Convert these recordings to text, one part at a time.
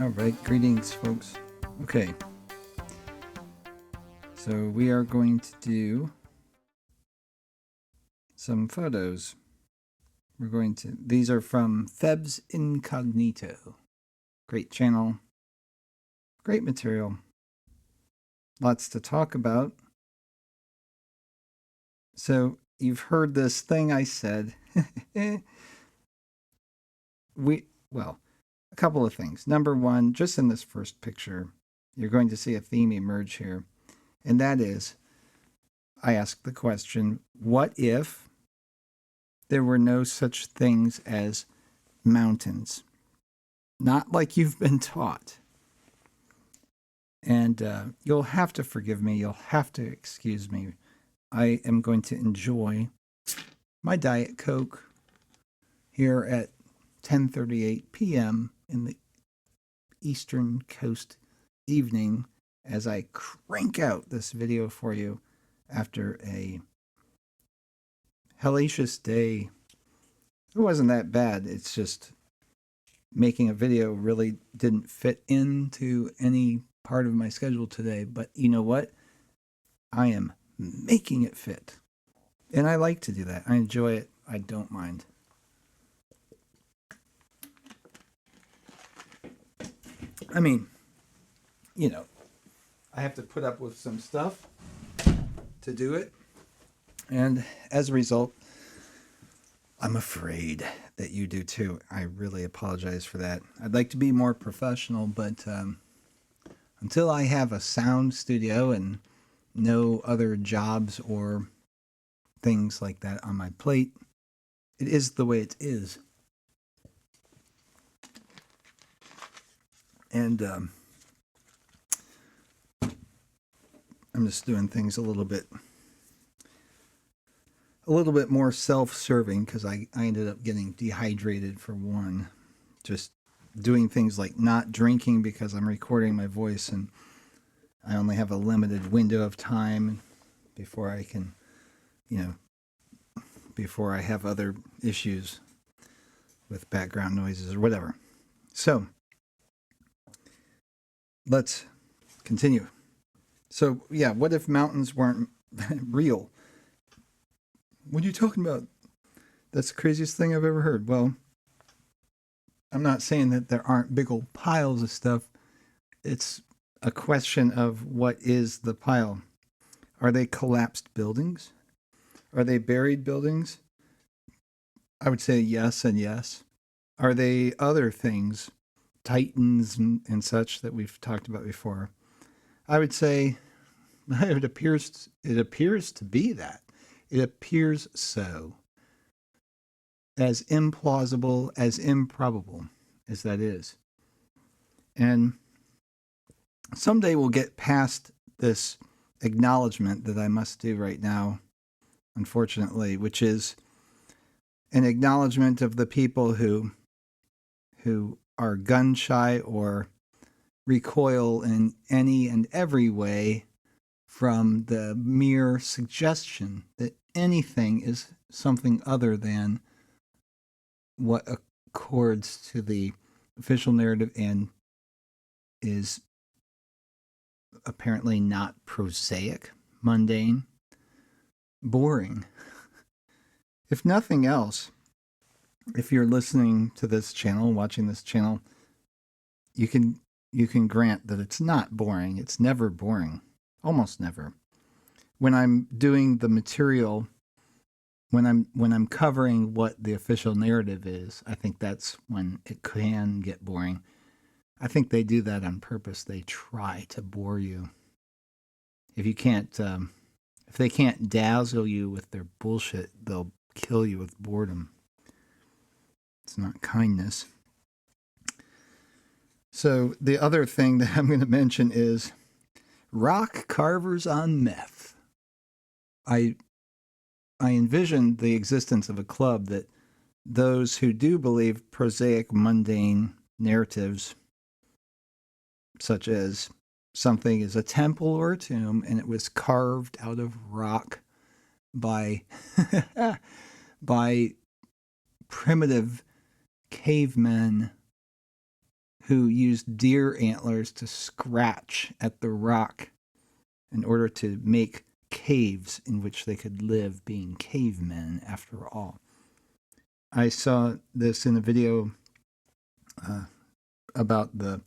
All right, greetings, folks. Okay, so we are going to do some photos. These are from Feb's Incognito. Great channel, great material, lots to talk about. So you've heard this thing I said. A couple of things. Number one, just in this first picture, you're going to see a theme emerge here. And that is, I ask the question, what if there were no such things as mountains? Not like you've been taught. And you'll have to forgive me. You'll have to excuse me. I am going to enjoy my Diet Coke here at 10:38 p.m. in the Eastern Coast evening as I crank out this video for you after a hellacious day. It wasn't that bad. It's just making a video really didn't fit into any part of my schedule today. But you know what? I am making it fit. And I like to do that. I enjoy it. I don't mind. I mean, you know, I have to put up with some stuff to do it. And as a result, I'm afraid that you do too. I really apologize for that. I'd like to be more professional, but until I have a sound studio and no other jobs or things like that on my plate, it is the way it is. And I'm just doing things a little bit more self-serving because I ended up getting dehydrated for one. Just doing things like not drinking because I'm recording my voice and I only have a limited window of time before I can, before I have other issues with background noises or whatever. So let's continue. So yeah, what if mountains weren't real? What are you talking about? That's the craziest thing I've ever heard. Well, I'm not saying that there aren't big old piles of stuff. It's a question of what is the pile. Are they collapsed buildings? Are they buried buildings? I would say yes and yes. Are they other things, titans and such that we've talked about before? I would say it appears to be that. It appears so. As implausible, as improbable as that is. And someday we'll get past this acknowledgement that I must do right now, unfortunately, which is an acknowledgement of the people who are gun shy or recoil in any and every way from the mere suggestion that anything is something other than what accords to the official narrative and is apparently not prosaic, mundane, boring. If nothing else, if you're listening to this channel, watching this channel, you can grant that it's not boring. It's never boring. Almost never. When I'm doing the material, when I'm covering what the official narrative is, I think that's when it can get boring. I think they do that on purpose. They try to bore you. If they can't dazzle you with their bullshit, they'll kill you with boredom. It's not kindness. So the other thing that I'm going to mention is rock carvers on meth. I envisioned the existence of a club that those who do believe prosaic, mundane narratives, such as something is a temple or a tomb and it was carved out of rock by by primitive cavemen who used deer antlers to scratch at the rock in order to make caves in which they could live, being cavemen after all. I saw this in a video about the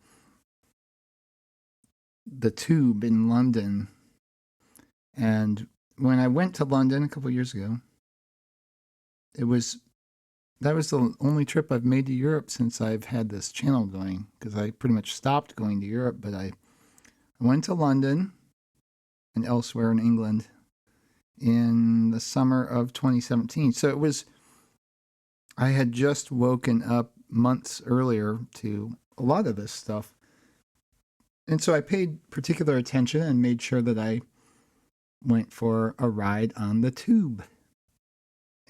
tube in London. And when I went to London a couple of years ago, that was the only trip I've made to Europe since I've had this channel going, because I pretty much stopped going to Europe, but I went to London and elsewhere in England in the summer of 2017. So I had just woken up months earlier to a lot of this stuff. And so I paid particular attention and made sure that I went for a ride on the tube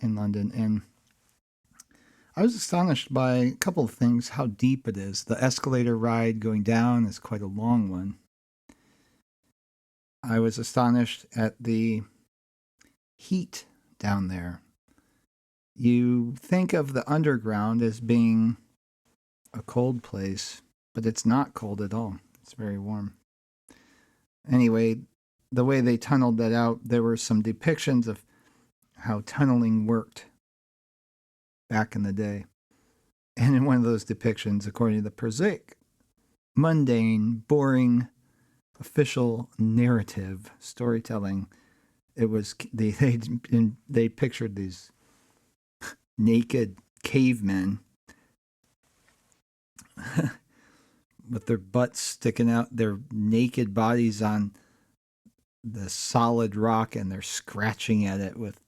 in London. And I was astonished by a couple of things, how deep it is. The escalator ride going down is quite a long one. I was astonished at the heat down there. You think of the underground as being a cold place, but it's not cold at all. It's very warm. Anyway, the way they tunneled that out, there were some depictions of how tunneling worked back in the day. And in one of those depictions, according to the prosaic, mundane, boring, official narrative storytelling, it was they pictured these naked cavemen with their butts sticking out, their naked bodies on the solid rock, and they're scratching at it with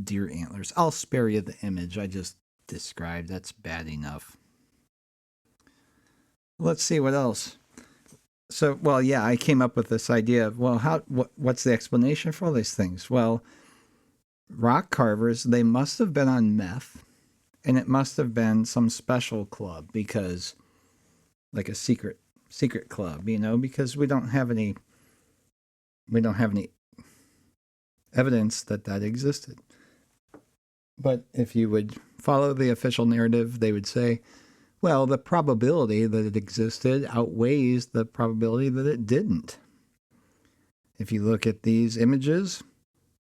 deer antlers. I'll spare you the image I just described. That's bad enough. Let's see what else. So, well, yeah, I came up with this idea of, well, what's the explanation for all these things? Well, rock carvers, they must have been on meth, and it must have been some special club, because like a secret club, because we don't have any evidence that existed. But if you would follow the official narrative, they would say, well, the probability that it existed outweighs the probability that it didn't. If you look at these images,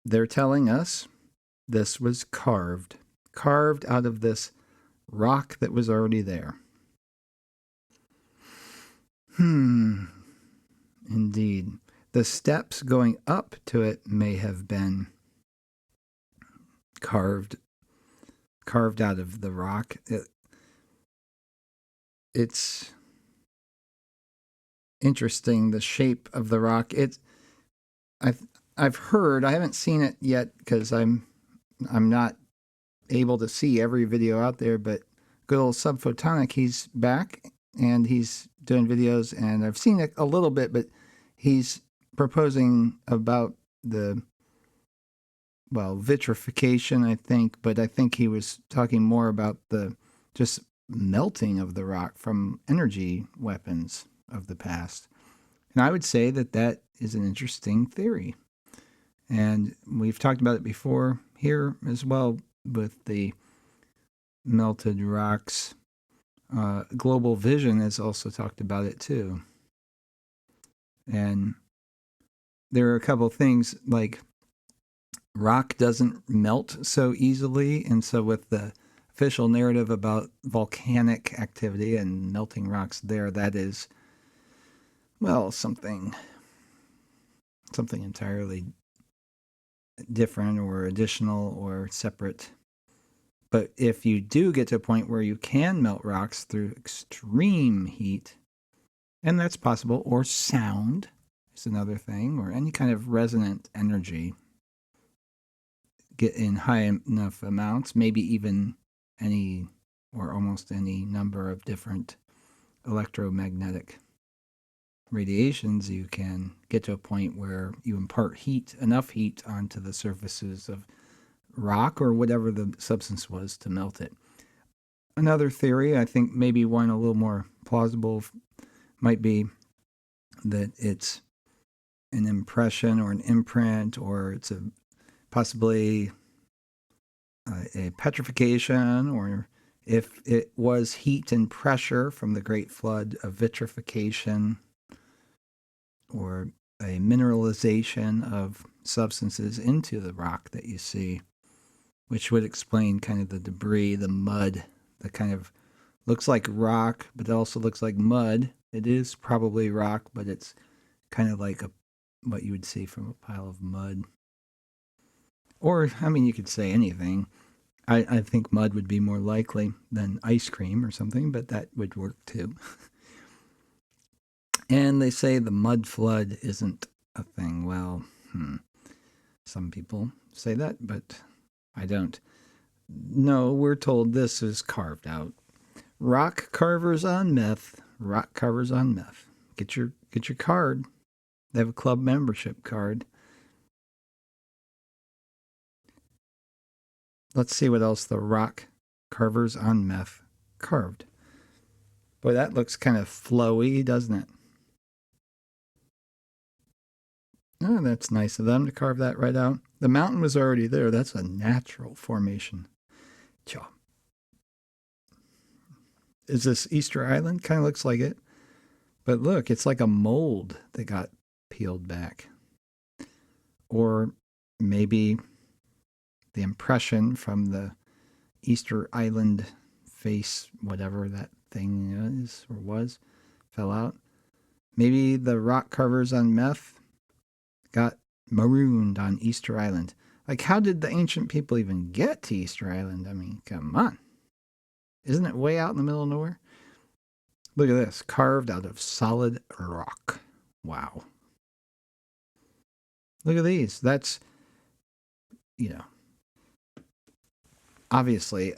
they're telling us this was carved out of this rock that was already there. Indeed. The steps going up to it may have been carved out of the rock. It's interesting, the shape of the rock. I've heard, I haven't seen it yet because I'm not able to see every video out there, but good old Subphotonic, he's back and he's doing videos, and I've seen it a little bit, but he's proposing about the, well, vitrification, I think, but I think he was talking more about the just melting of the rock from energy weapons of the past. And I would say that is an interesting theory. And we've talked about it before here as well with the melted rocks. Global Vision has also talked about it too. And there are a couple of things, like rock doesn't melt so easily. And so with the official narrative about volcanic activity and melting rocks there, that is, well, something entirely different or additional or separate. But if you do get to a point where you can melt rocks through extreme heat, and that's possible, or sound is another thing, or any kind of resonant energy, get in high enough amounts, maybe even any or almost any number of different electromagnetic radiations, you can get to a point where you impart enough heat onto the surfaces of rock or whatever the substance was to melt it. Another theory, I think maybe one a little more plausible, might be that it's an impression or an imprint, or it's possibly a petrification or If it was heat and pressure from the Great Flood, a vitrification or a mineralization of substances into the rock that you see, which would explain kind of the debris, the mud, the kind of looks like rock, but it also looks like mud. It is probably rock, but it's kind of like what you would see from a pile of mud. Or, I mean, you could say anything. I think mud would be more likely than ice cream or something, but that would work too. And they say the mud flood isn't a thing. Well, some people say that, but I don't. No, we're told this is carved out. Rock carvers on meth. Rock carvers on meth. Get your card. They have a club membership card. Let's see what else the rock carvers on meth carved. Boy, that looks kind of flowy, doesn't it? Oh, that's nice of them to carve that right out. The mountain was already there. That's a natural formation. Cha. Is this Easter Island? Kind of looks like it. But look, it's like a mold that got peeled back. Or maybe the impression from the Easter Island face, whatever that thing is or was, fell out. Maybe the rock carvers on meth got marooned on Easter Island. Like, how did the ancient people even get to Easter Island? I mean, come on. Isn't it way out in the middle of nowhere? Look at this, carved out of solid rock. Wow. Look at these. That's, obviously,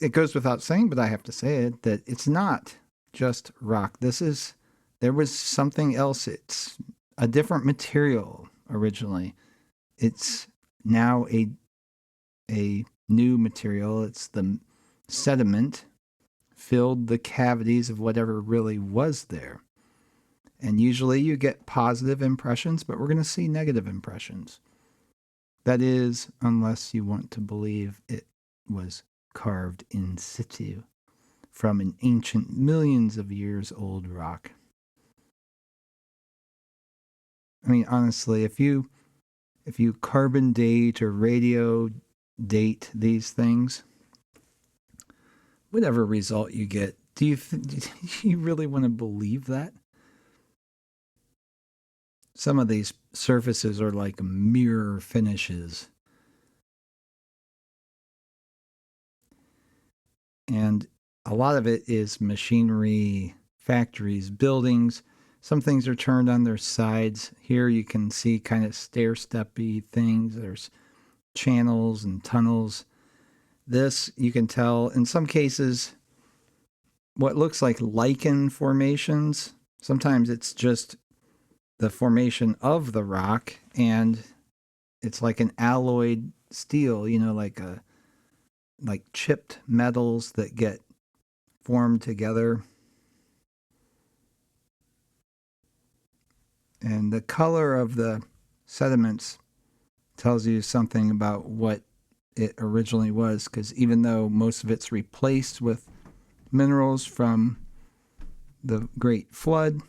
it goes without saying, but I have to say it, that it's not just rock. There was something else. It's a different material originally. It's now a new material. It's the sediment filled the cavities of whatever really was there. And usually you get positive impressions, but we're going to see negative impressions. That is, unless you want to believe it was carved in situ from an ancient, millions of years old rock. I mean, honestly, if you carbon date or radio date these things, whatever result you get, do you really want to believe that? Some of these surfaces are like mirror finishes. And a lot of it is machinery, factories, buildings. Some things are turned on their sides. Here you can see kind of stair-steppy things. There's channels and tunnels. This, you can tell, in some cases, what looks like lichen formations. Sometimes it's just the formation of the rock, and it's like an alloyed steel, like chipped metals that get formed together. And the color of the sediments tells you something about what it originally was, because even though most of it's replaced with minerals from the Great Flood,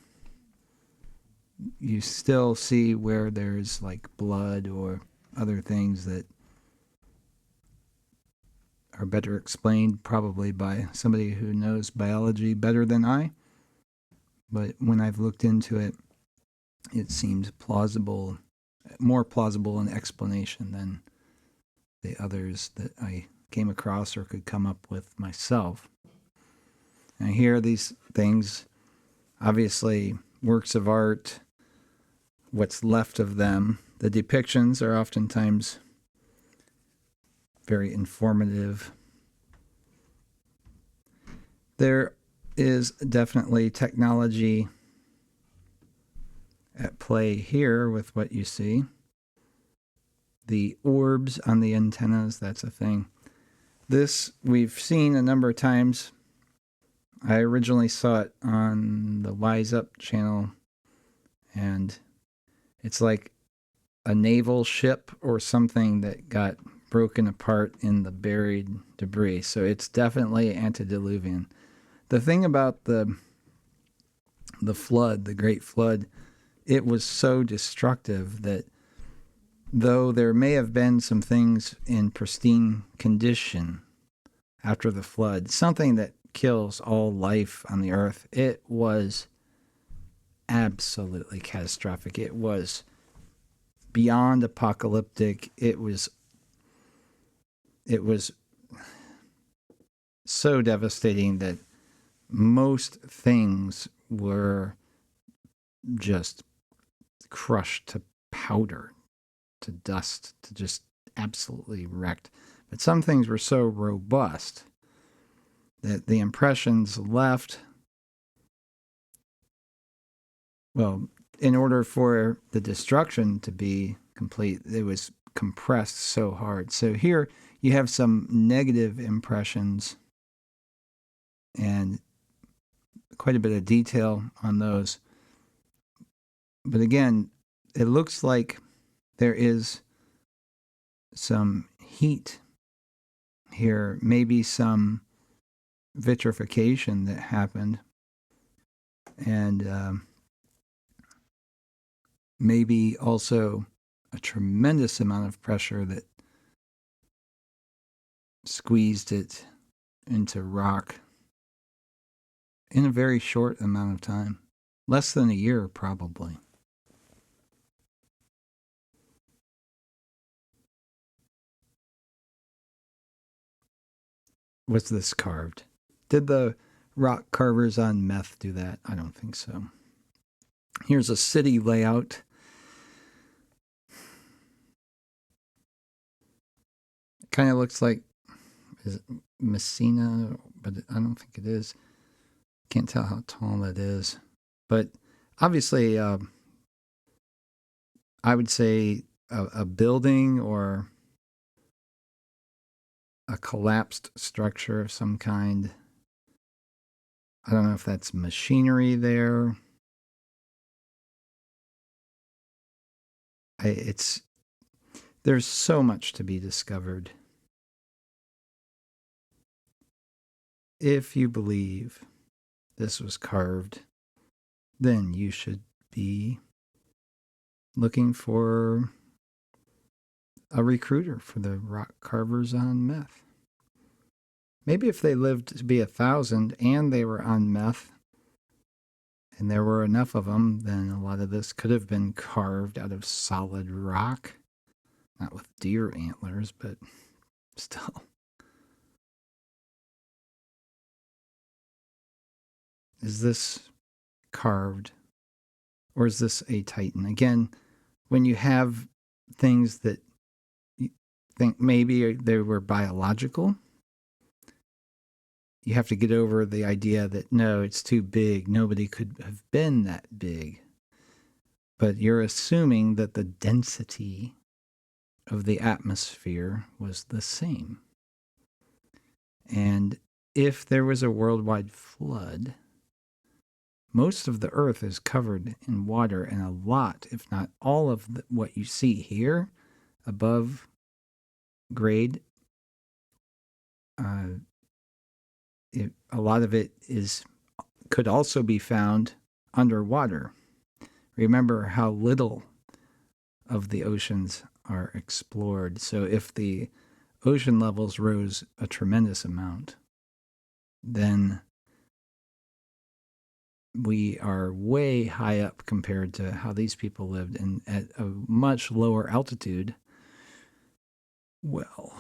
you still see where there's like blood or other things that are better explained probably by somebody who knows biology better than I. But when I've looked into it, it seems plausible, more plausible an explanation than the others that I came across or could come up with myself. And here are these things, obviously works of art, what's left of them. The depictions are oftentimes very informative. There is definitely technology at play here with what you see. The orbs on the antennas, that's a thing. This we've seen a number of times. I originally saw it on the Wise Up channel, and it's like a naval ship or something that got broken apart in the buried debris. So it's definitely antediluvian. The thing about the flood, the Great Flood, it was so destructive that though there may have been some things in pristine condition after the flood, something that kills all life on the earth, it was absolutely catastrophic. It was beyond apocalyptic. It was so devastating that most things were just crushed to powder, to dust, to just absolutely wrecked. But some things were so robust that the impressions left, well, in order for the destruction to be complete, it was compressed so hard. So here you have some negative impressions and quite a bit of detail on those. But again, it looks like there is some heat here, maybe some vitrification that happened, and maybe also a tremendous amount of pressure that squeezed it into rock in a very short amount of time. Less than a year, probably. Was this carved? Did the rock carvers on meth do that? I don't think so. Here's a city layout. It kind of looks like, is it Messina? But I don't think it is. Can't tell how tall that is. But obviously, I would say a building or a collapsed structure of some kind. I don't know if that's machinery there. There's so much to be discovered. If you believe this was carved, then you should be looking for a recruiter for the rock carvers on meth. Maybe if they lived to be 1,000 and they were on meth, and there were enough of them, then a lot of this could have been carved out of solid rock. Not with deer antlers, but still. Is this carved? Or is this a Titan? Again, when you have things that you think maybe they were biological, you have to get over the idea that no, it's too big. Nobody could have been that big. But you're assuming that the density of the atmosphere was the same. And if there was a worldwide flood, most of the earth is covered in water, and a lot, if not all of what you see here above grade, a lot of it could also be found underwater. Remember how little of the oceans are explored. So if the ocean levels rose a tremendous amount, then we are way high up compared to how these people lived, and at a much lower altitude. Well,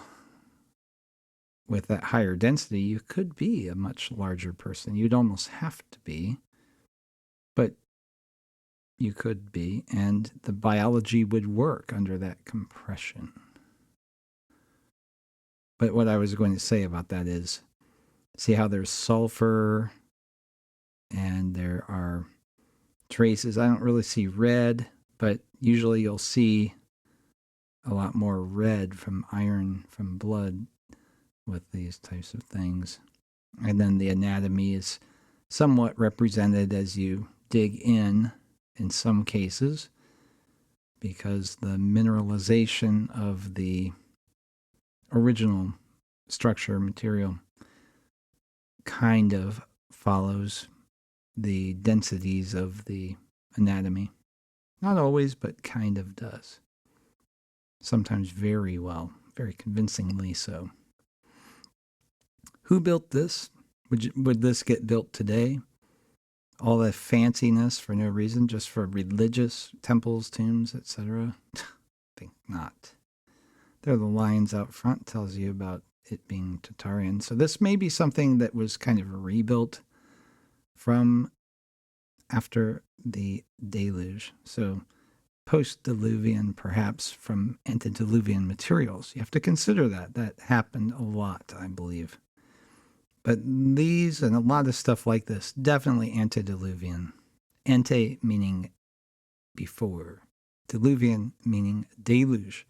with that higher density, you could be a much larger person. You'd almost have to be, but you could be, and the biology would work under that compression. But what I was going to say about that is, see how there's sulfur and there are traces. I don't really see red, but usually you'll see a lot more red from iron from blood with these types of things. And then the anatomy is somewhat represented as you dig in some cases, because the mineralization of the original structure material kind of follows the densities of the anatomy. Not always, but kind of does. Sometimes very well, very convincingly so. Who built this? Would this get built today? All the fanciness for no reason, just for religious temples, tombs, etc.? I think not. There are the lines out front, tells you about it being Tartarian. So this may be something that was kind of rebuilt from after the deluge. So post-diluvian, perhaps from antediluvian materials. You have to consider that. That happened a lot, I believe. But these and a lot of stuff like this, definitely antediluvian. Ante meaning before. Diluvian meaning deluge.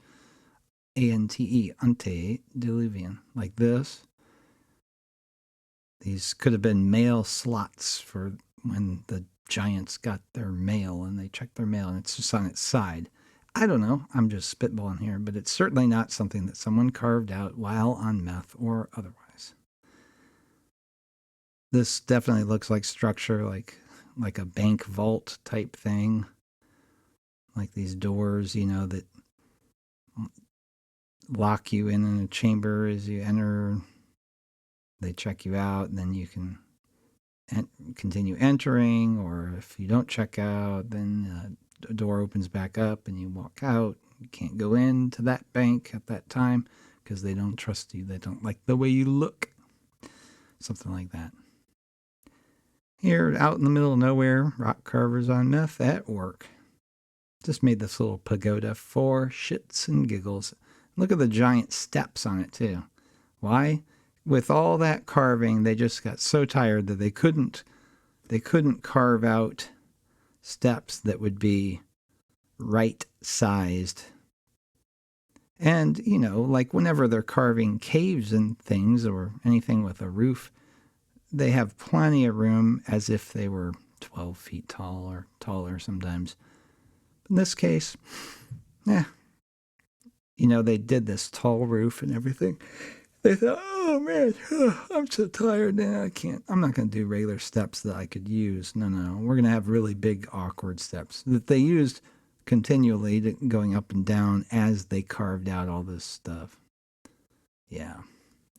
A-N-T-E, antediluvian. Like this. These could have been mail slots for when the giants got their mail and they checked their mail and it's just on its side. I don't know. I'm just spitballing here, but it's certainly not something that someone carved out while on meth or otherwise. This definitely looks like structure, like a bank vault type thing. Like these doors, that lock you in a chamber as you enter. They check you out, and then you can continue entering, or if you don't check out, then the door opens back up and you walk out. You can't go into that bank at that time because they don't trust you. They don't like the way you look. Something like that. Here, out in the middle of nowhere, rock carvers on meth at work. Just made this little pagoda for shits and giggles. Look at the giant steps on it, too. Why? With all that carving, they just got so tired that they couldn't carve out steps that would be right-sized. And, like whenever they're carving caves and things or anything with a roof, they have plenty of room as if they were 12 feet tall or taller sometimes. In this case, they did this tall roof and everything. They thought, oh man, I'm so tired now. I'm not going to do regular steps that I could use. No, we're going to have really big, awkward steps that they used continually going up and down as they carved out all this stuff. Yeah.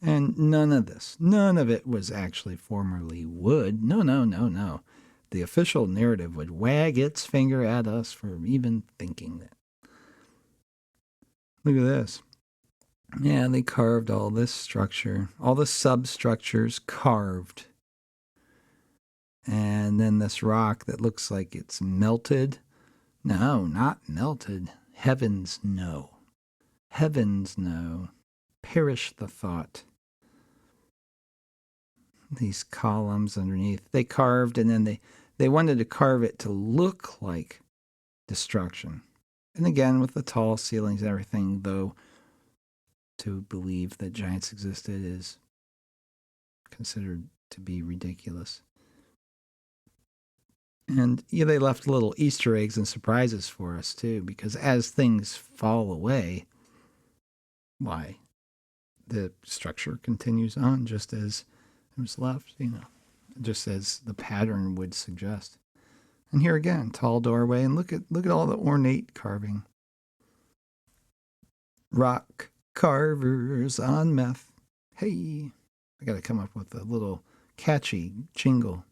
And none of it was actually formerly wood. No. The official narrative would wag its finger at us for even thinking that. Look at this. Yeah, they carved all this structure, all the substructures carved. And then this rock that looks like it's melted. No, not melted. Heavens, no. Heavens, no. Perish the thought. These columns underneath. They carved and then they wanted to carve it to look like destruction. And again, with the tall ceilings and everything, though, to believe that giants existed is considered to be ridiculous. And they left little Easter eggs and surprises for us, too, because as things fall away, why? The structure continues on just as it was left, just as the pattern would suggest. And here again, tall doorway, and look at all the ornate carving. Rock carvers on meth. Hey, I got to come up with a little catchy jingle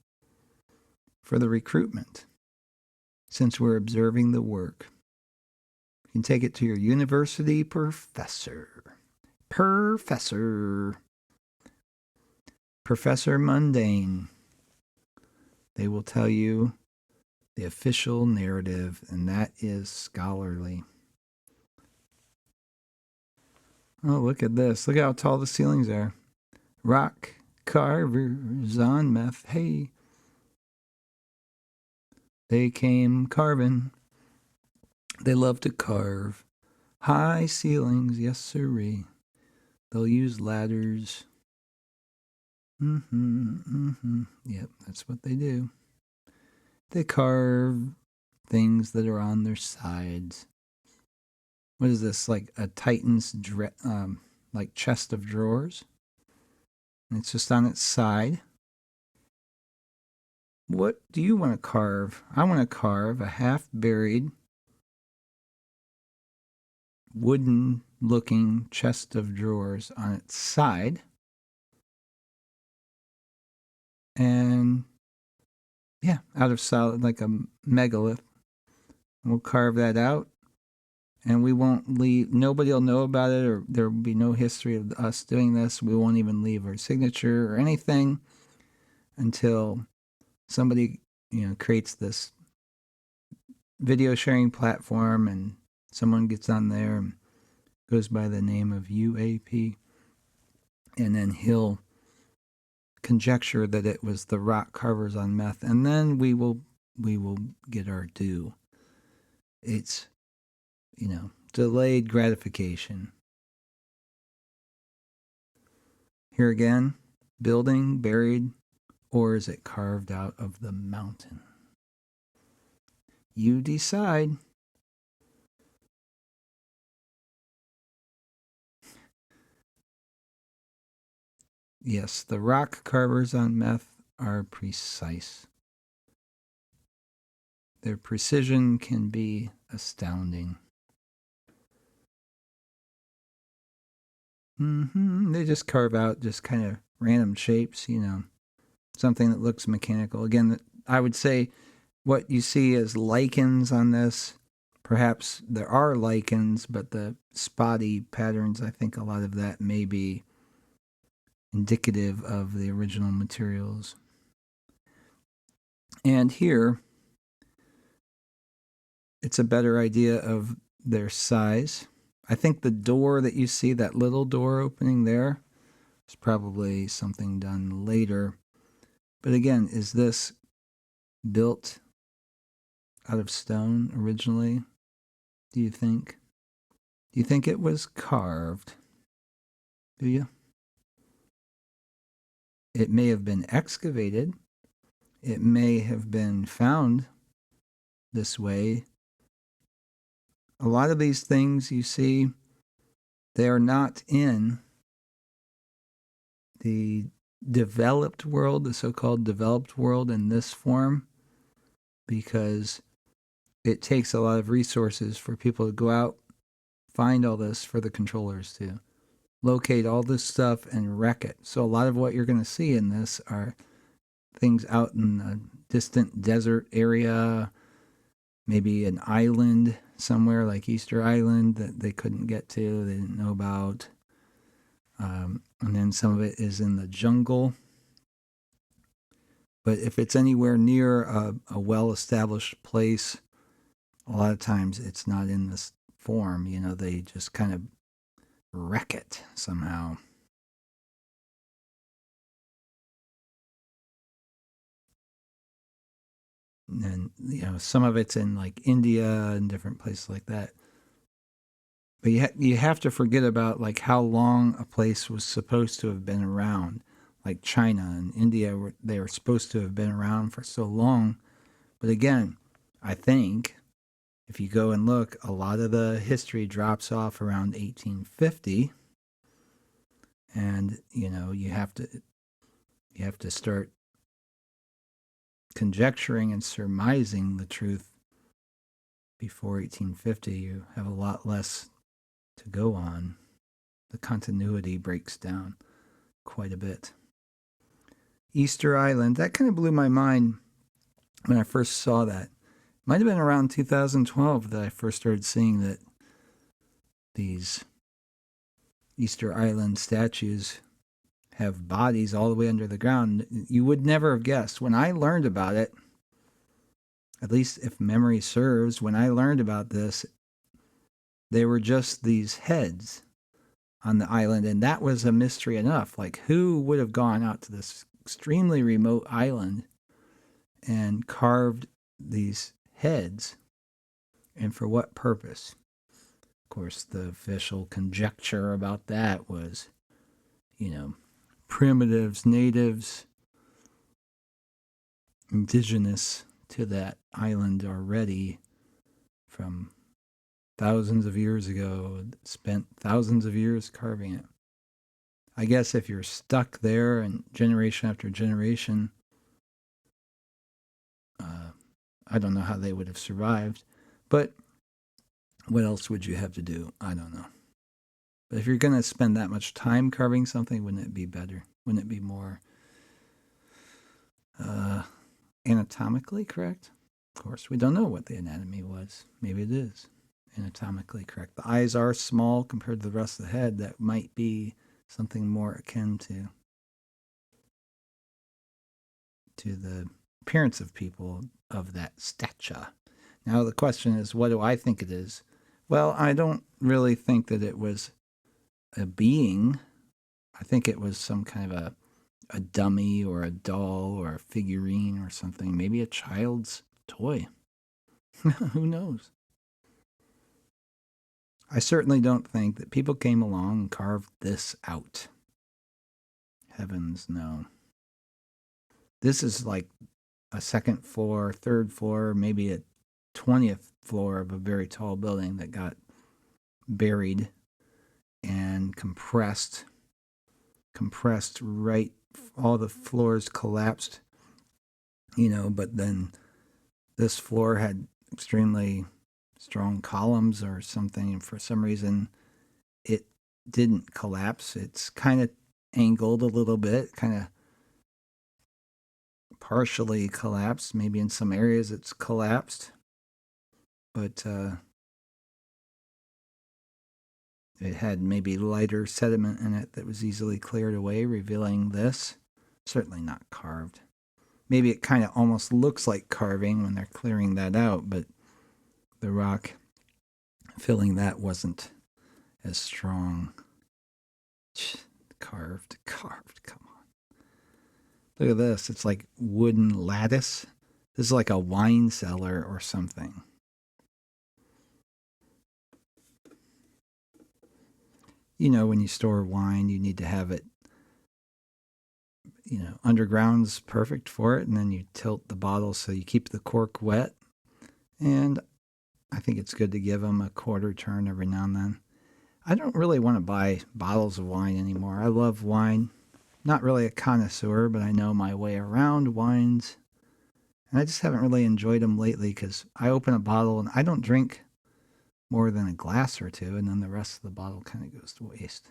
for the recruitment. Since we're observing the work, you can take it to your university professor. Professor Mundane. They will tell you the official narrative, and that is scholarly. Oh, look at this. Look how tall the ceilings are. Rock carvers on meth. Hey. They came carving. They love to carve. High ceilings, yes sirree. They'll use ladders. Yep, that's what they do. They carve things that are on their sides. What is this, like a Titan's like chest of drawers. And it's just on its side. What do you want to carve? I want to carve a half-buried wooden looking chest of drawers on its side. And yeah, out of solid, like a megalith. We'll carve that out, and we won't leave, nobody will know about it, or there will be no history of us doing this. We won't even leave our signature or anything until somebody, creates this video sharing platform and someone gets on there and goes by the name of UAP, and then he'll conjecture that it was the rock carvers on meth, and then we will get our due. It's, delayed gratification. Here again, building buried, or is it carved out of the mountain? You decide. Yes, the rock carvers on meth are precise. Their precision can be astounding. They just carve out just kind of random shapes, something that looks mechanical. Again, I would say what you see as lichens on this, perhaps there are lichens, but the spotty patterns, I think a lot of that may be indicative of the original materials. And here, it's a better idea of their size. I think the door that you see, that little door opening there, is probably something done later. But again, is this built out of stone originally? Do you think? Do you think it was carved? Do you? It may have been excavated. It may have been found this way. A lot of these things you see, they are not in the developed world, the so-called developed world in this form, because it takes a lot of resources for people to go out, find all this, for the controllers to locate all this stuff and wreck it. So a lot of what you're going to see in this are things out in a distant desert area, maybe an island somewhere like Easter Island that they couldn't get to, they didn't know about. And then some of it is in the jungle. But if it's anywhere near a well-established place, a lot of times it's not in this form. They just kind of wreck it somehow. And, some of it's in like India and different places like that. But you have to forget about like how long a place was supposed to have been around. Like China and India, they were supposed to have been around for so long. But again, I think if you go and look, a lot of the history drops off around 1850. And, you have to start conjecturing and surmising the truth before 1850. You have a lot less to go on. The continuity breaks down quite a bit. Easter Island, that kind of blew my mind when I first saw that. Might have been around 2012 that I first started seeing that these Easter Island statues have bodies all the way under the ground. You would never have guessed. When I learned about it, at least if memory serves, when I learned about this, they were just these heads on the island, and that was a mystery enough. Like, who would have gone out to this extremely remote island and carved these heads, and for what purpose? Of course, the official conjecture about that was, primitives, natives, indigenous to that island already from thousands of years ago, spent thousands of years carving it. I guess if you're stuck there and generation after generation, I don't know how they would have survived. But what else would you have to do? I don't know. But if you're going to spend that much time carving something, wouldn't it be better? Wouldn't it be more anatomically correct? Of course, we don't know what the anatomy was. Maybe it is anatomically correct. The eyes are small compared to the rest of the head. That might be something more akin to the appearance of people of that stature. Now the question is, what do I think it is? Well, I don't really think that it was a being. I think it was some kind of a dummy or a doll or a figurine or something. Maybe a child's toy. Who knows? I certainly don't think that people came along and carved this out. Heavens, no. This is like a second floor, third floor, maybe a 20th floor of a very tall building that got buried and compressed right, all the floors collapsed, but then this floor had extremely strong columns or something, and for some reason it didn't collapse. It's kind of angled a little bit, kind of partially collapsed. Maybe in some areas it's collapsed, but it had maybe lighter sediment in it that was easily cleared away, revealing this. Certainly not carved. Maybe it kind of almost looks like carving when they're clearing that out, but the rock filling that wasn't as strong. Carved, come on. Look at this. It's like wooden lattice. This is like a wine cellar or something. When you store wine, you need to have it, underground's perfect for it, and then you tilt the bottle so you keep the cork wet. And I think it's good to give them a quarter turn every now and then. I don't really want to buy bottles of wine anymore. I love wine. Not really a connoisseur, but I know my way around wines. And I just haven't really enjoyed them lately because I open a bottle and I don't drink more than a glass or two, and then the rest of the bottle kind of goes to waste.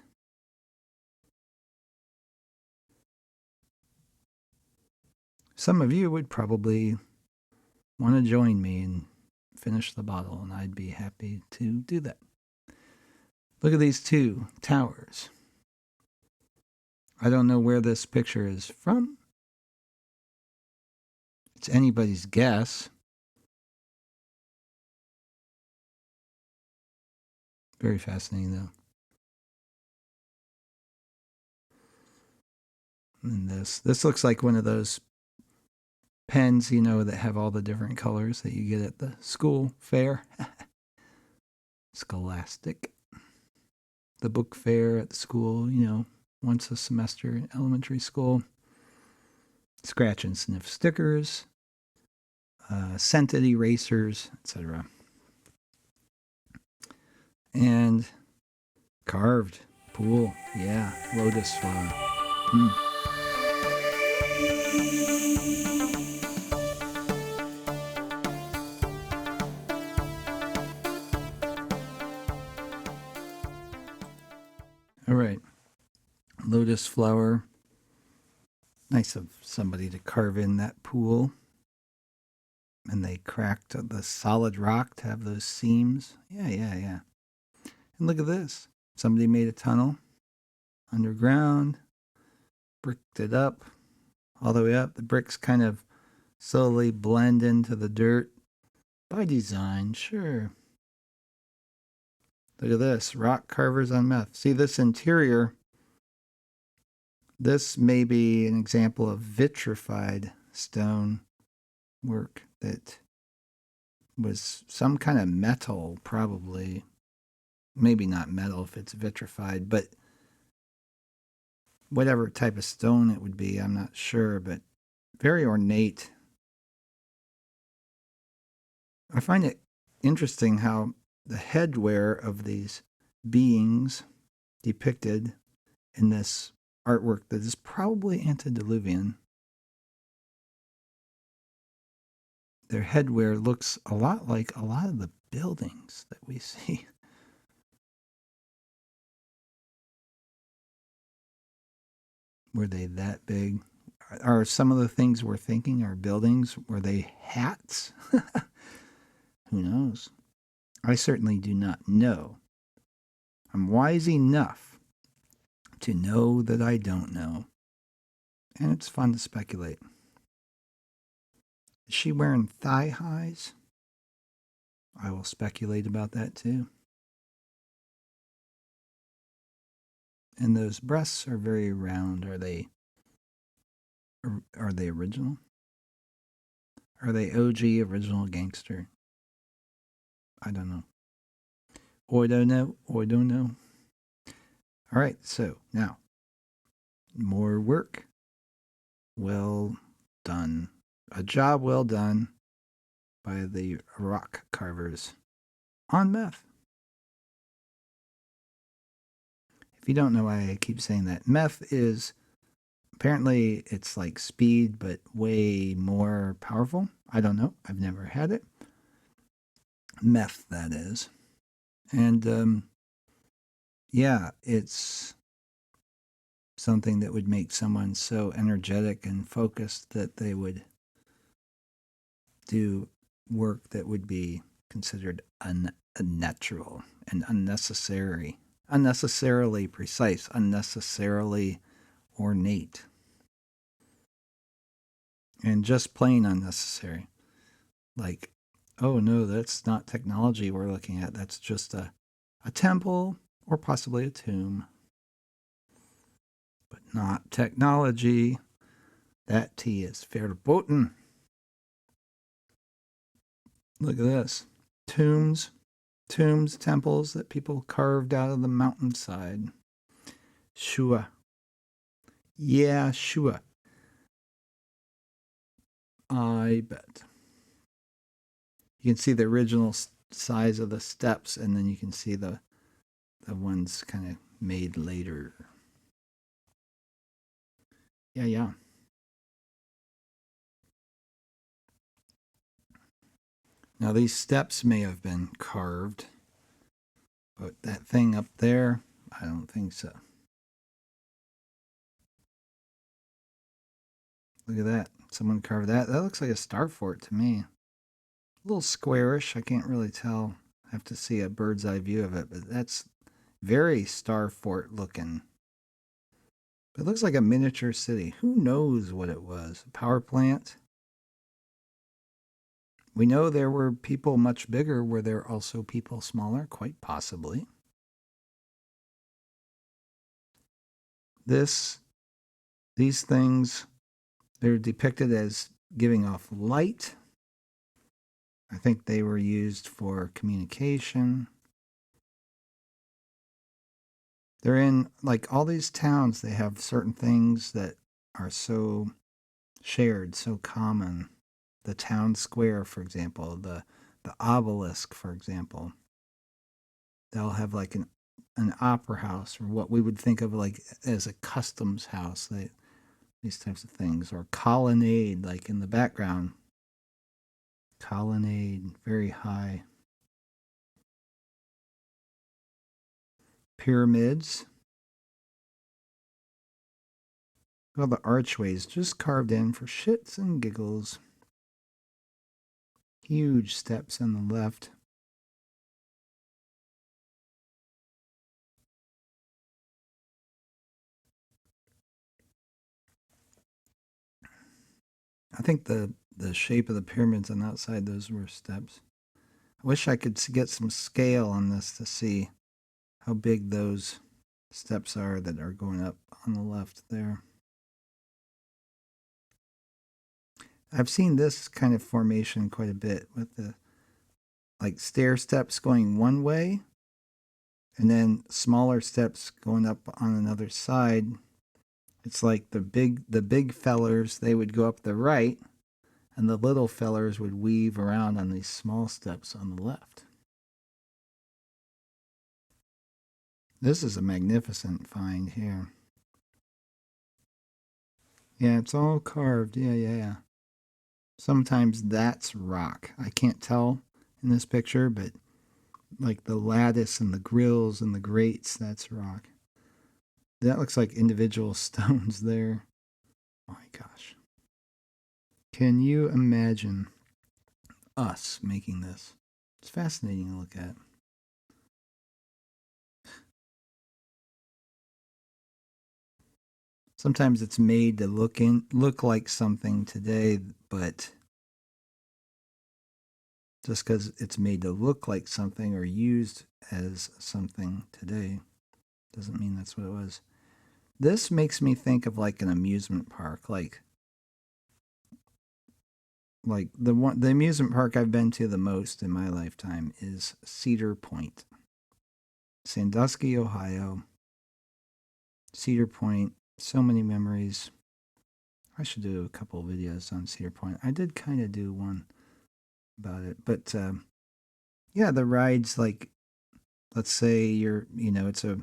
Some of you would probably want to join me and finish the bottle, and I'd be happy to do that. Look at these two towers. I don't know where this picture is from. It's anybody's guess. Very fascinating, though. And this looks like one of those pens, that have all the different colors that you get at the school fair. Scholastic. The book fair at the school, once a semester in elementary school. Scratch and sniff stickers, scented erasers, etc. And carved pool, yeah, lotus flower. All right, lotus flower. Nice of somebody to carve in that pool. And they cracked the solid rock to have those seams. Yeah. And look at this. Somebody made a tunnel underground, bricked it up all the way up. The bricks kind of slowly blend into the dirt by design, sure. Look at this. Rock carvers on meth. See this interior? This may be an example of vitrified stone work that was some kind of metal, probably. Maybe not metal if it's vitrified, but whatever type of stone it would be, I'm not sure, but very ornate. I find it interesting how the headwear of these beings depicted in this artwork that is probably antediluvian. Their headwear looks a lot like a lot of the buildings that we see. Were they that big? Are some of the things we're thinking are buildings? Were they hats? Who knows? I certainly do not know. I'm wise enough to know that I don't know. And it's fun to speculate. Is she wearing thigh highs? I will speculate about that too. And those breasts are very round. Are they original? Are they OG original gangster? I don't know. I don't know. I don't know. All right, so now more work. Well done. A job well done by the rock carvers on meth. If you don't know why I keep saying that, meth is apparently it's like speed, but way more powerful. I don't know. I've never had it. Meth, that is. And yeah, it's something that would make someone so energetic and focused that they would do work that would be considered unnatural and unnecessary, unnecessarily precise, unnecessarily ornate, and just plain unnecessary. Like, oh no, that's not technology we're looking at. That's just a temple or possibly a tomb, but not technology. That tea is verboten. Look at this. Tombs, temples that people carved out of the mountainside. Shua. Yeah, Shua. I bet. You can see the original size of the steps, and then you can see the ones kind of made later. Yeah. Now, these steps may have been carved, but that thing up there, I don't think so. Look at that. Someone carved that. That looks like a star fort to me. A little squarish. I can't really tell. I have to see a bird's eye view of it, but that's very star fort looking. It looks like a miniature city. Who knows what it was? A power plant? We know there were people much bigger. Were there also people smaller? Quite possibly. These things, they're depicted as giving off light. I think they were used for communication. They're in, like, all these towns, they have certain things that are so shared, so common. The town square, for example, the obelisk, for example. They'll have like an opera house, or what we would think of like as a customs house. These types of things, or colonnade, like in the background. Colonnade, very high. Pyramids. All the archways just carved in for shits and giggles. Huge steps on the left. I think the shape of the pyramids on the outside, those were steps. I wish I could get some scale on this to see how big those steps are that are going up on the left there. I've seen this kind of formation quite a bit with the like stair steps going one way and then smaller steps going up on another side. It's like the big fellers, they would go up the right, and the little fellers would weave around on these small steps on the left. This is a magnificent find here. Yeah, it's all carved. Yeah, yeah, yeah. Sometimes that's rock. I can't tell in this picture, but like the lattice and the grills and the grates, that's rock. That looks like individual stones there. Oh my gosh. Can you imagine us making this? It's fascinating to look at. Sometimes it's made to look like something today, but just because it's made to look like something or used as something today doesn't mean that's what it was. This makes me think of like an amusement park, like the amusement park I've been to the most in my lifetime is Cedar Point, Sandusky, Ohio. Cedar Point, so many memories. I should do a couple of videos on Cedar Point. I did kind of do one about it, but yeah, the rides, like let's say it's a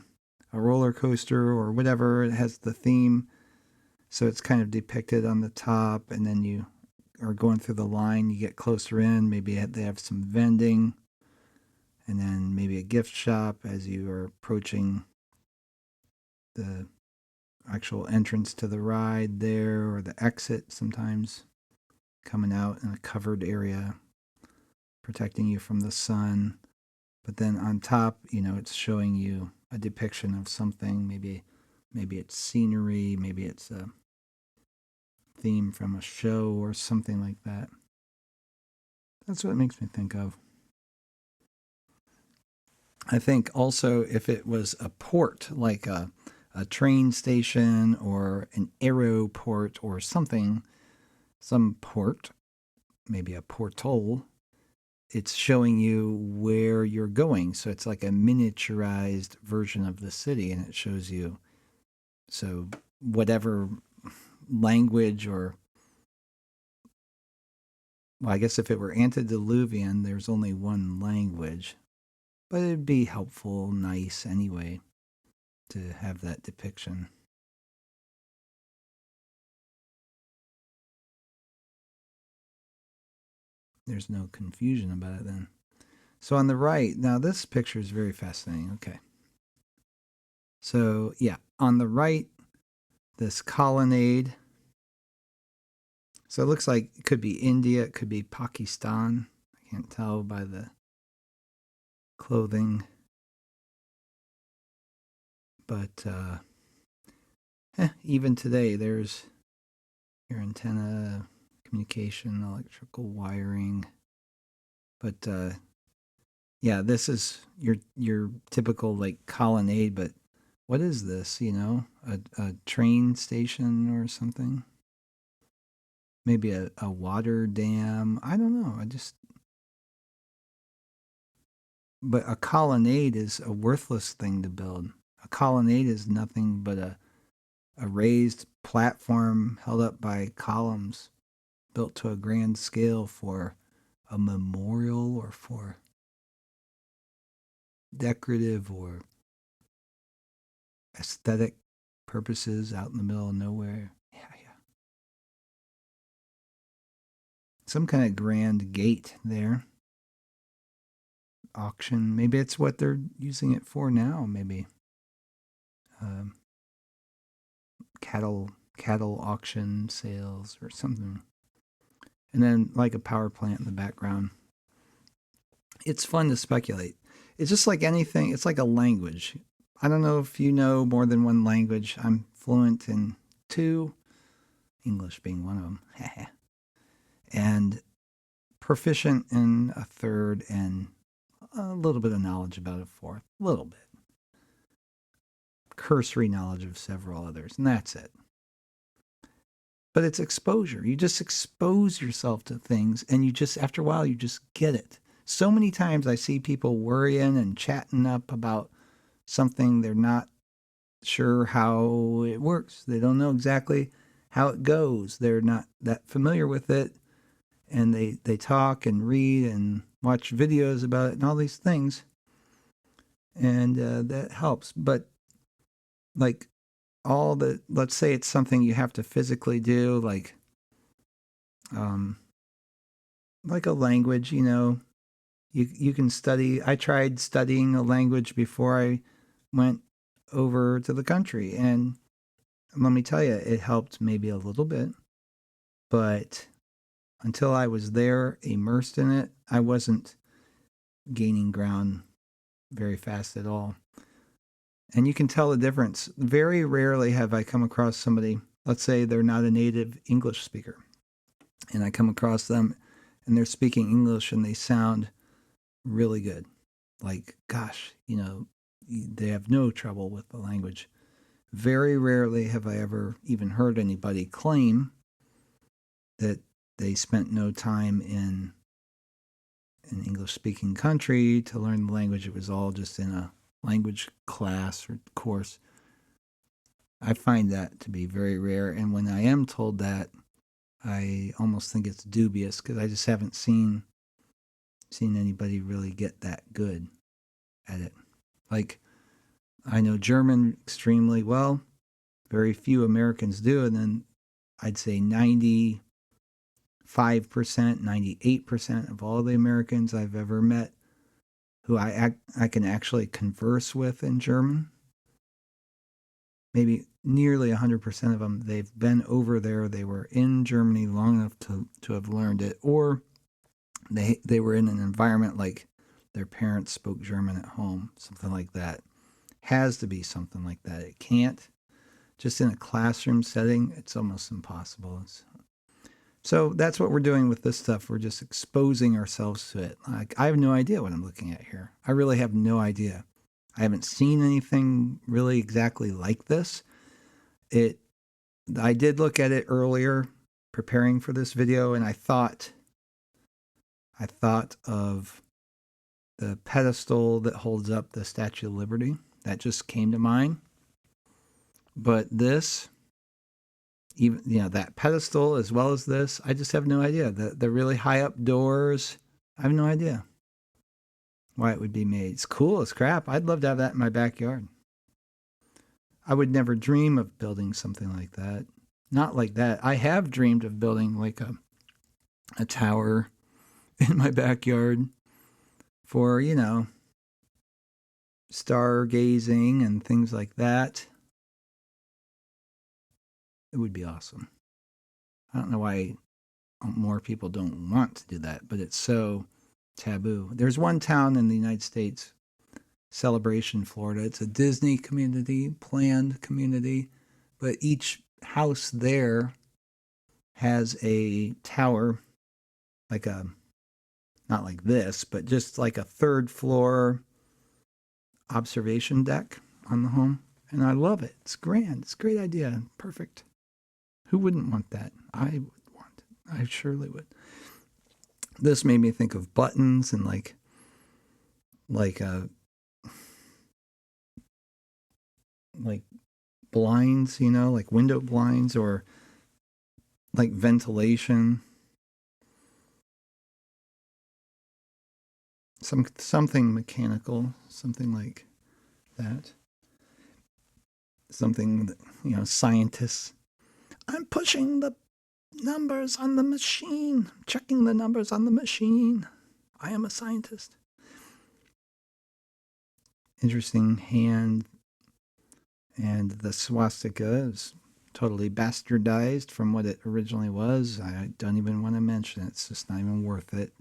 roller coaster or whatever. It has the theme, so it's kind of depicted on the top, and then you are going through the line. You get closer in. Maybe they have some vending, and then maybe a gift shop as you are approaching the actual entrance to the ride there, or the exit sometimes coming out in a covered area, protecting you from the sun. But then on top, it's showing you a depiction of something. Maybe it's scenery, maybe it's a theme from a show or something like that. That's what it makes me think of. I think also if it was a port, like a train station or an aeroport or something, some port, maybe a portal, it's showing you where you're going. So it's like a miniaturized version of the city, and it shows you. So whatever language or, well, I guess if it were antediluvian, there's only one language, but it'd be helpful, nice anyway, to have that depiction. There's no confusion about it then. So on the right, now this picture is very fascinating. Okay. So yeah, on the right, this colonnade. So it looks like it could be India, it could be Pakistan. I can't tell by the clothing. But even today, there's your antenna, communication, electrical wiring. But yeah, this is your typical like colonnade. But what is this? A train station or something? Maybe a water dam. I don't know. But a colonnade is a worthless thing to build. A colonnade is nothing but a raised platform held up by columns built to a grand scale for a memorial or for decorative or aesthetic purposes out in the middle of nowhere. Yeah, yeah. Some kind of grand gate there. Auction. Maybe it's what they're using it for now. Maybe um, cattle auction sales or something. And then like a power plant in the background. It's fun to speculate. It's just like anything. It's like a language. I don't know if you know more than one language. I'm fluent in two, English being one of them, and proficient in a third, and a little bit of knowledge about a fourth, a little bit. Cursory knowledge of several others, and that's it. But it's exposure. You just expose yourself to things, and after a while, you just get it. So many times I see people worrying and chatting up about something they're not sure how it works. They don't know exactly how it goes. They're not that familiar with it. And they talk and read and watch videos about it and all these things. And that helps. But like all the, let's say it's something you have to physically do, like a language, you can study. I tried studying a language before I went over to the country, and let me tell you, it helped maybe a little bit, but until I was there, immersed in it, I wasn't gaining ground very fast at all. And you can tell the difference. Very rarely have I come across somebody, let's say they're not a native English speaker, and I come across them and they're speaking English and they sound really good. Like, gosh, they have no trouble with the language. Very rarely have I ever even heard anybody claim that they spent no time in an English-speaking country to learn the language. It was all just in a language class or course. I find that to be very rare, and when I am told that, I almost think it's dubious because I just haven't seen anybody really get that good at it. Like, I know German extremely well. Very few Americans do, and then I'd say 95%, 98% of all the Americans I've ever met who I can actually converse with in German, maybe nearly 100% of them, they've been over there. They were in Germany long enough to have learned it, or they were in an environment like their parents spoke German at home, something like that. Has to be something like that. It can't. Just in a classroom setting, it's almost impossible. So that's what we're doing with this stuff. We're just exposing ourselves to it. Like, I have no idea what I'm looking at here. I really have no idea. I haven't seen anything really exactly like this. I did look at it earlier, preparing for this video, and I thought of the pedestal that holds up the Statue of Liberty. That just came to mind. But this, even that pedestal as well as this, I just have no idea. The really high up doors, I have no idea why it would be made. It's cool as crap. I'd love to have that in my backyard. I would never dream of building something like that. Not like that. I have dreamed of building like a tower in my backyard for, stargazing and things like that. It would be awesome. I don't know why more people don't want to do that, but it's so taboo. There's one town in the United States, Celebration, Florida. It's a Disney community, planned community, but each house there has a tower, like not like this, but just like a third floor observation deck on the home. And I love it. It's grand. It's a great idea. Perfect. Who wouldn't want that? I would want it. I surely would. This made me think of buttons and like blinds, like window blinds, or like ventilation. Something mechanical, something like that. Something that, scientists. I'm pushing the numbers on the machine, checking the numbers on the machine. I am a scientist. Interesting hand. And the swastika is totally bastardized from what it originally was. I don't even want to mention it. It's just not even worth it.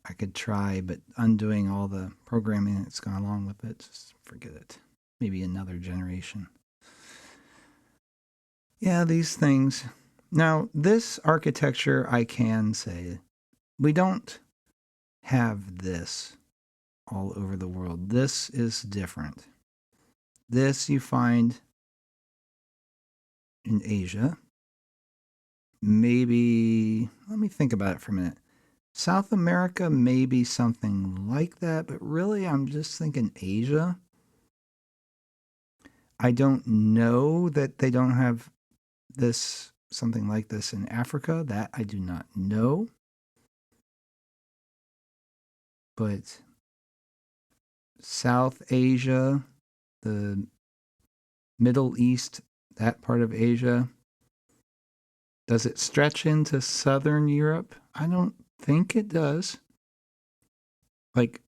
I could try, but undoing all the programming that's gone along with it, just forget it. Maybe another generation. Yeah, these things. Now, this architecture, I can say, we don't have this all over the world. This is different. This you find in Asia. Maybe, let me think about it for a minute. South America, maybe something like that, but really I'm just thinking Asia. I don't know that they don't have this, something like this in Africa. That I do not know. But South Asia, the Middle East, that part of Asia. Does it stretch into Southern Europe? I don't think it does. Like,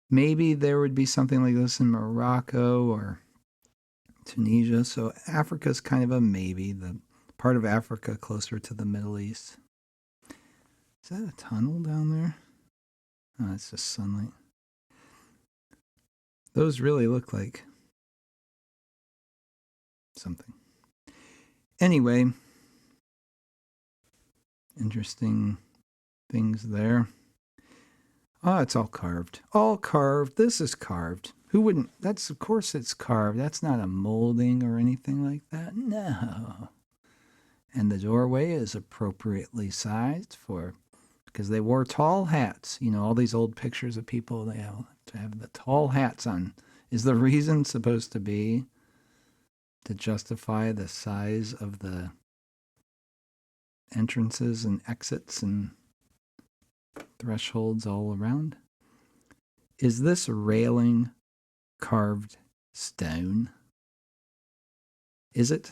maybe there would be something like this in Morocco or Tunisia. So Africa's kind of a maybe, the part of Africa closer to the Middle East. Is that a tunnel down there? Oh, it's just sunlight. Those really look like something. Anyway, interesting things there. Oh, it's all carved. All carved. This is carved. Who wouldn't? That's, of course, it's carved. That's not a molding or anything like that. No. And the doorway is appropriately sized for, because they wore tall hats. You know, all these old pictures of people, they have to have the tall hats on. Is the reason supposed to be to justify the size of the entrances and exits and thresholds all around? Is this railing carved stone? Is it?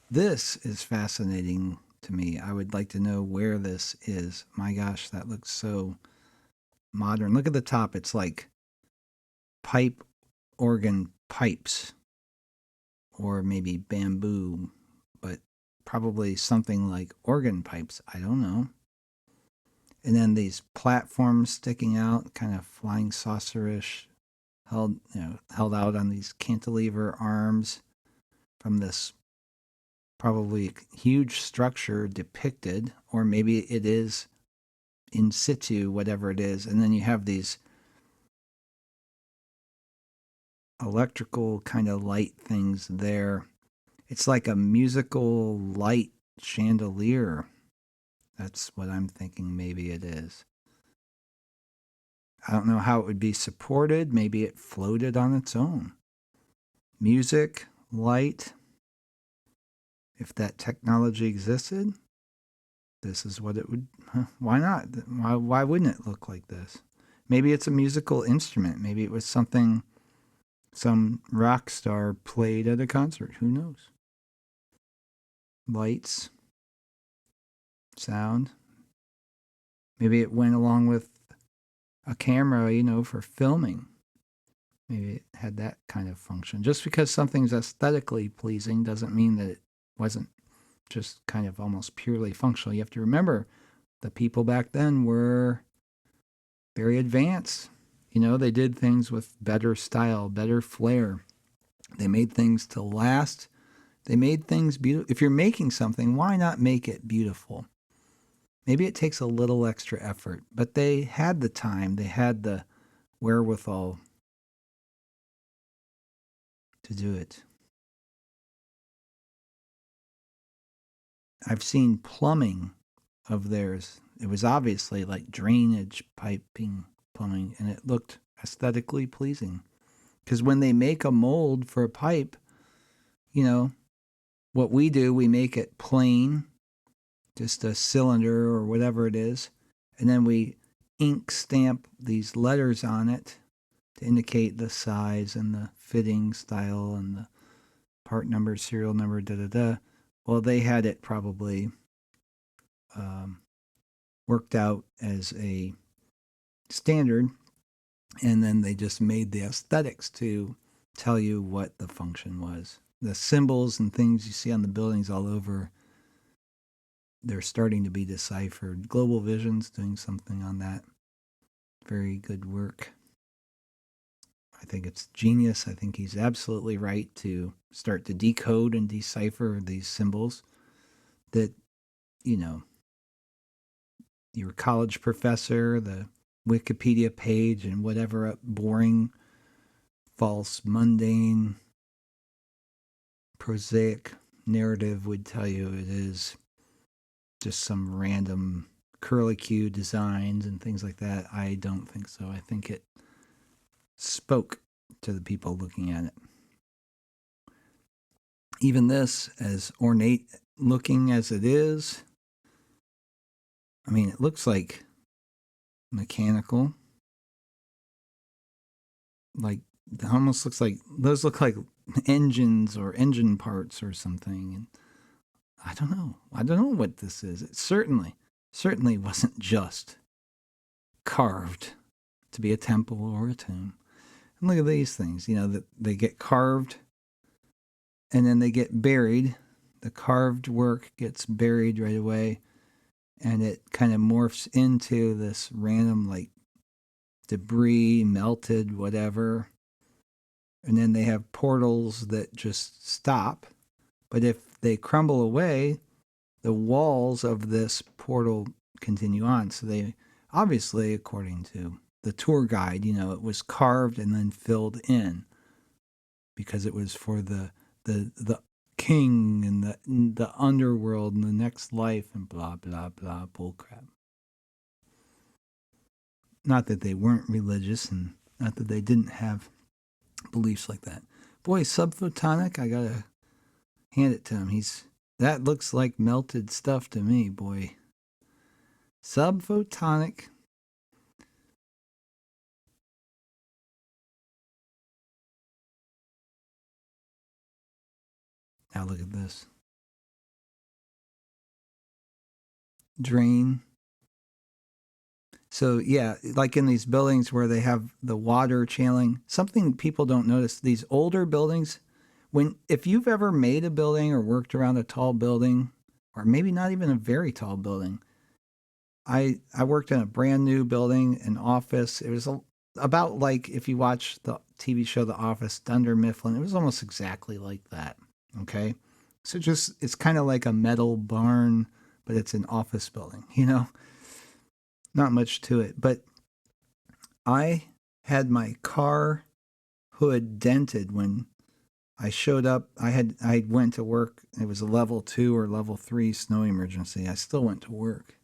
This is fascinating to me. I would like to know where this is. My gosh, that looks so modern. Look at the top. It's like pipe organ pipes, or maybe bamboo, but probably something like organ pipes. I don't know. And then these platforms sticking out, kind of flying saucerish, held out on these cantilever arms from this probably huge structure depicted, or maybe it is in situ, whatever it is. And then you have these electrical kind of light things there. It's like a musical light chandelier. That's what I'm thinking maybe it is. I don't know how it would be supported. Maybe it floated on its own. Music, light. If that technology existed, this is what it would. Why not? Why wouldn't it look like this? Maybe it's a musical instrument. Maybe it was something some rock star played at a concert. Who knows? Lights, sound. Maybe it went along with a camera, for filming. Maybe it had that kind of function. Just because something's aesthetically pleasing doesn't mean that it wasn't just kind of almost purely functional. You have to remember the people back then were very advanced. They did things with better style, better flair. They made things to last. They made things beautiful. If you're making something, why not make it beautiful? Maybe it takes a little extra effort, but they had the time, they had the wherewithal to do it. I've seen plumbing of theirs. It was obviously like drainage piping plumbing, and it looked aesthetically pleasing. Because when they make a mold for a pipe, what we do, we make it plain, just a cylinder or whatever it is, and then we ink stamp these letters on it to indicate the size and the fitting style and the part number, serial number, da-da-da. Well, they had it probably worked out as a standard, and then they just made the aesthetics to tell you what the function was. The symbols and things you see on the buildings all over, they're starting to be deciphered. Global Vision's doing something on that. Very good work. I think it's genius. I think he's absolutely right to start to decode and decipher these symbols that, your college professor, the Wikipedia page, and whatever boring, false, mundane, prosaic narrative would tell you it is just some random curlicue designs and things like that. I don't think so. I think it spoke to the people looking at it. Even this, as ornate looking as it is, it looks like mechanical. like almost looks like those look like engines or engine parts or something. And I don't know. I don't know what this is. It certainly wasn't just carved to be a temple or a tomb. And look at these things. That they get carved and then they get buried. The carved work gets buried right away, and it kind of morphs into this random like debris, melted, whatever. And then they have portals that just stop. But if they crumble away, the walls of this portal continue on. So they obviously, according to the tour guide, it was carved and then filled in because it was for the king and the underworld and the next life and blah blah blah bullcrap. Not that they weren't religious and not that they didn't have beliefs like that. Boy, subphotonic, I gotta hand it to him. That looks like melted stuff to me, boy. Subphotonic. Now look at this. Drain. So yeah, like in these buildings where they have the water channeling, something people don't notice, these older buildings, if you've ever made a building or worked around a tall building, or maybe not even a very tall building, I worked in a brand new building, an office. It was about like if you watch the TV show The Office, Dunder Mifflin, it was almost exactly like that. Okay. So it's kind of like a metal barn, but it's an office building, not much to it. But I had my car hood dented when I showed up. I went to work. It was a level 2 or level 3 snow emergency. I still went to work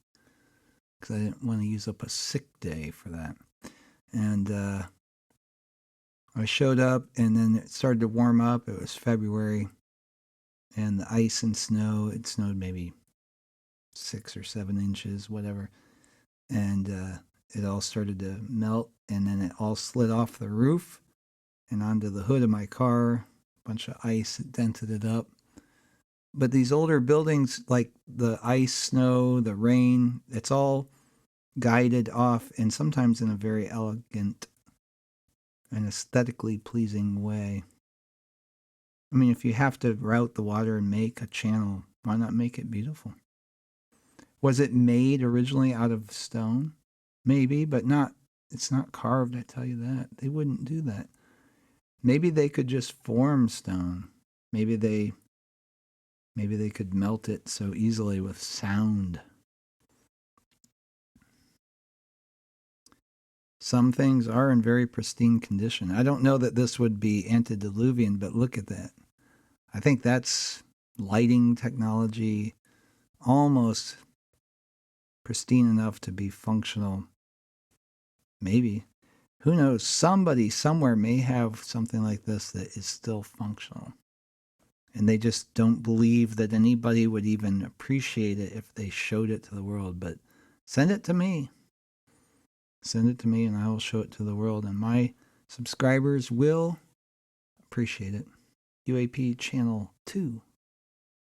because I didn't want to use up a sick day for that. And I showed up, and then it started to warm up. It was February, and the ice and snow, it snowed maybe 6 or 7 inches, whatever. And it all started to melt, and then it all slid off the roof and onto the hood of my car. A bunch of ice dented it up. But these older buildings, like the ice, snow, the rain, it's all guided off, and sometimes in a very elegant and aesthetically pleasing way. I mean, if you have to route the water and make a channel, why not make it beautiful? Was it made originally out of stone? Maybe, but it's not carved, I tell you that. They wouldn't do that. Maybe they could just form stone. Maybe they could melt it so easily with sound. Some things are in very pristine condition. I don't know that this would be antediluvian, but look at that. I think that's lighting technology, almost pristine enough to be functional. Maybe. Who knows? Somebody somewhere may have something like this that is still functional. And they just don't believe that anybody would even appreciate it if they showed it to the world. But send it to me. Send it to me and I will show it to the world. And my subscribers will appreciate it. UAP channel 2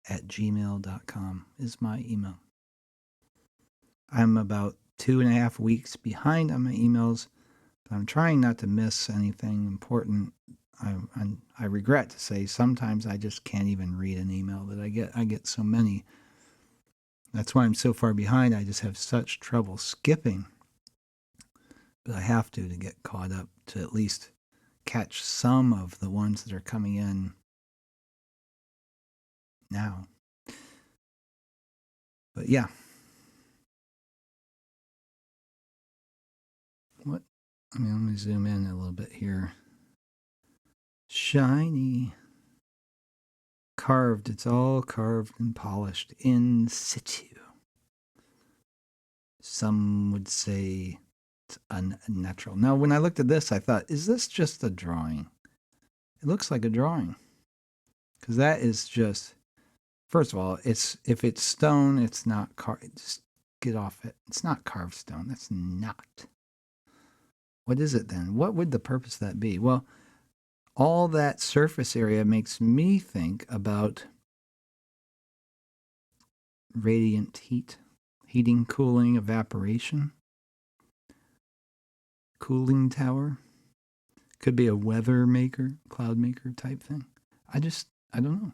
at gmail.com is my email. I'm about 2.5 weeks behind on my emails, but I'm trying not to miss anything important. I regret to say sometimes I just can't even read an email that I get. I get so many. That's why I'm so far behind. I just have such trouble skipping. But I have to get caught up to at least catch some of the ones that are coming in now. But yeah. Let me zoom in a little bit here. Shiny. Carved. It's all carved and polished in situ. Some would say it's unnatural. Now, when I looked at this, I thought, is this just a drawing? It looks like a drawing. Because that is just, first of all, if it's stone, it's not carved. Just get off it. It's not carved stone. That's not. What is it then? What would the purpose of that be? Well, all that surface area makes me think about radiant heat, heating, cooling, evaporation, cooling tower. Could be a weather maker, cloud maker type thing. I don't know.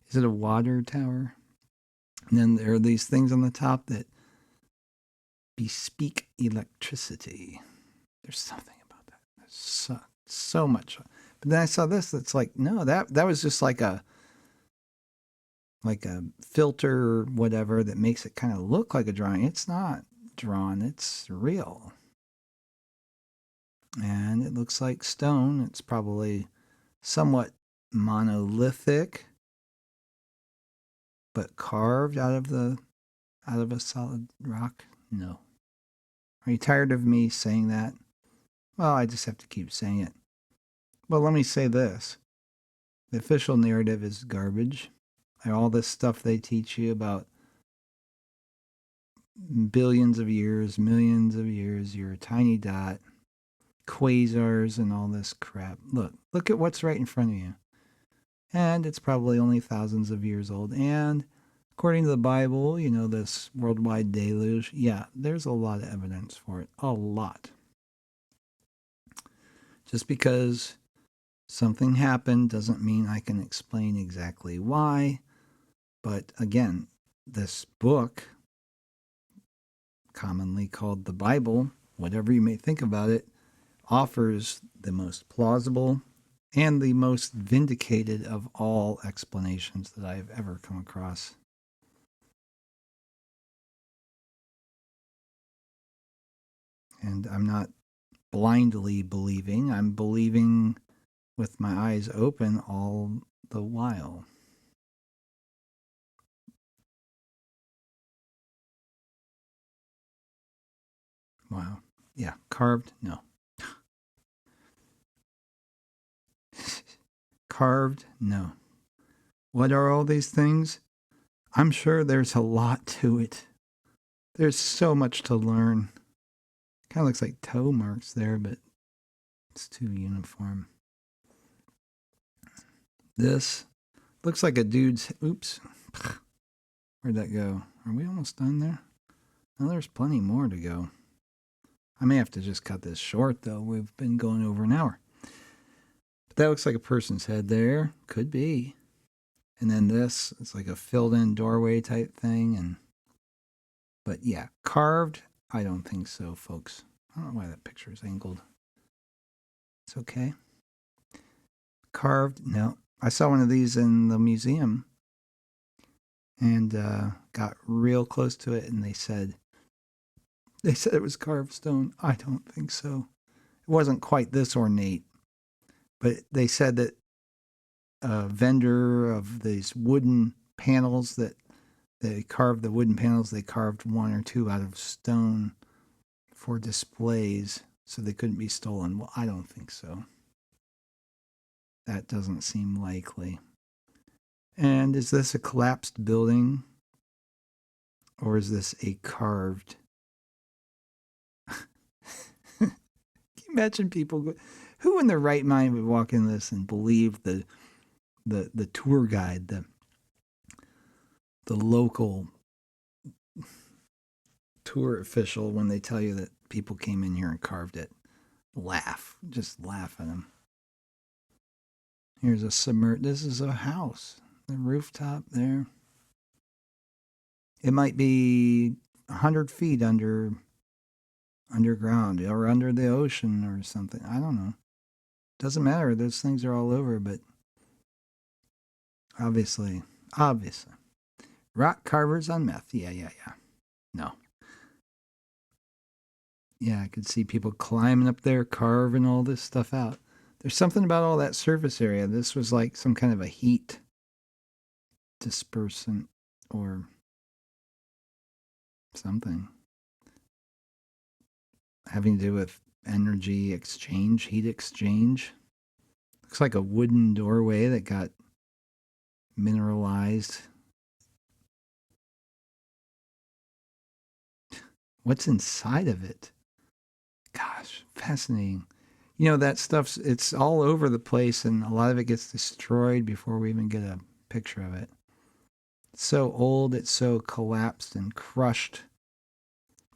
Is it a water tower? And then there are these things on the top that bespeak electricity. There's something about that. There's so much. But then I saw this. That's like, no, that was just like a filter or whatever that makes it kind of look like a drawing. It's not drawn. It's real. And it looks like stone. It's probably somewhat monolithic, but carved out of a solid rock. No. Are you tired of me saying that? Well, I just have to keep saying it. Well, let me say this. The official narrative is garbage. All this stuff they teach you about billions of years, millions of years, you're a tiny dot, quasars and all this crap. Look at what's right in front of you. And it's probably only thousands of years old. And according to the Bible, this worldwide deluge, yeah, there's a lot of evidence for it. A lot. Just because something happened doesn't mean I can explain exactly why. But again, this book, commonly called the Bible, whatever you may think about it, offers the most plausible and the most vindicated of all explanations that I've ever come across. And I'm not blindly believing, I'm believing with my eyes open all the while. Wow. Yeah, carved? No. Carved? No. What are all these things? I'm sure there's a lot to it. There's so much to learn. Kind of looks like toe marks there, but it's too uniform. This looks like a dude's... Oops. Where'd that go? Are we almost done there? No, there's plenty more to go. I may have to just cut this short, though. We've been going over an hour. But that looks like a person's head there. Could be. And then this, it's like a filled-in doorway type thing. But yeah, carved, I don't think so, folks. I don't know why that picture is angled. It's okay. Carved, no. I saw one of these in the museum and got real close to it, and they said it was carved stone. I don't think so. It wasn't quite this ornate, but they said that a vendor of these wooden panels that they carved the wooden panels, they carved one or two out of stone for displays so they couldn't be stolen. Well, I don't think so. That doesn't seem likely. And is this a collapsed building? Or is this a carved? Can you imagine people who in their right mind would walk in this and believe the tour guide, the local tour official, when they tell you that people came in here and carved it? Just laugh at them. Here's this is a house, the rooftop there. It might be 100 feet underground or under the ocean or something. I don't know. Doesn't matter. Those things are all over, but obviously. Rock carvers on meth. Yeah. No. Yeah, I could see people climbing up there, carving all this stuff out. There's something about all that surface area. This was like some kind of a heat dispersant or something having to do with energy exchange, heat exchange. Looks like a wooden doorway that got mineralized. What's inside of it? Gosh. Gosh, fascinating. You know, that stuff's, it's all over the place, and a lot of it gets destroyed before we even get a picture of it. It's so old, it's so collapsed and crushed.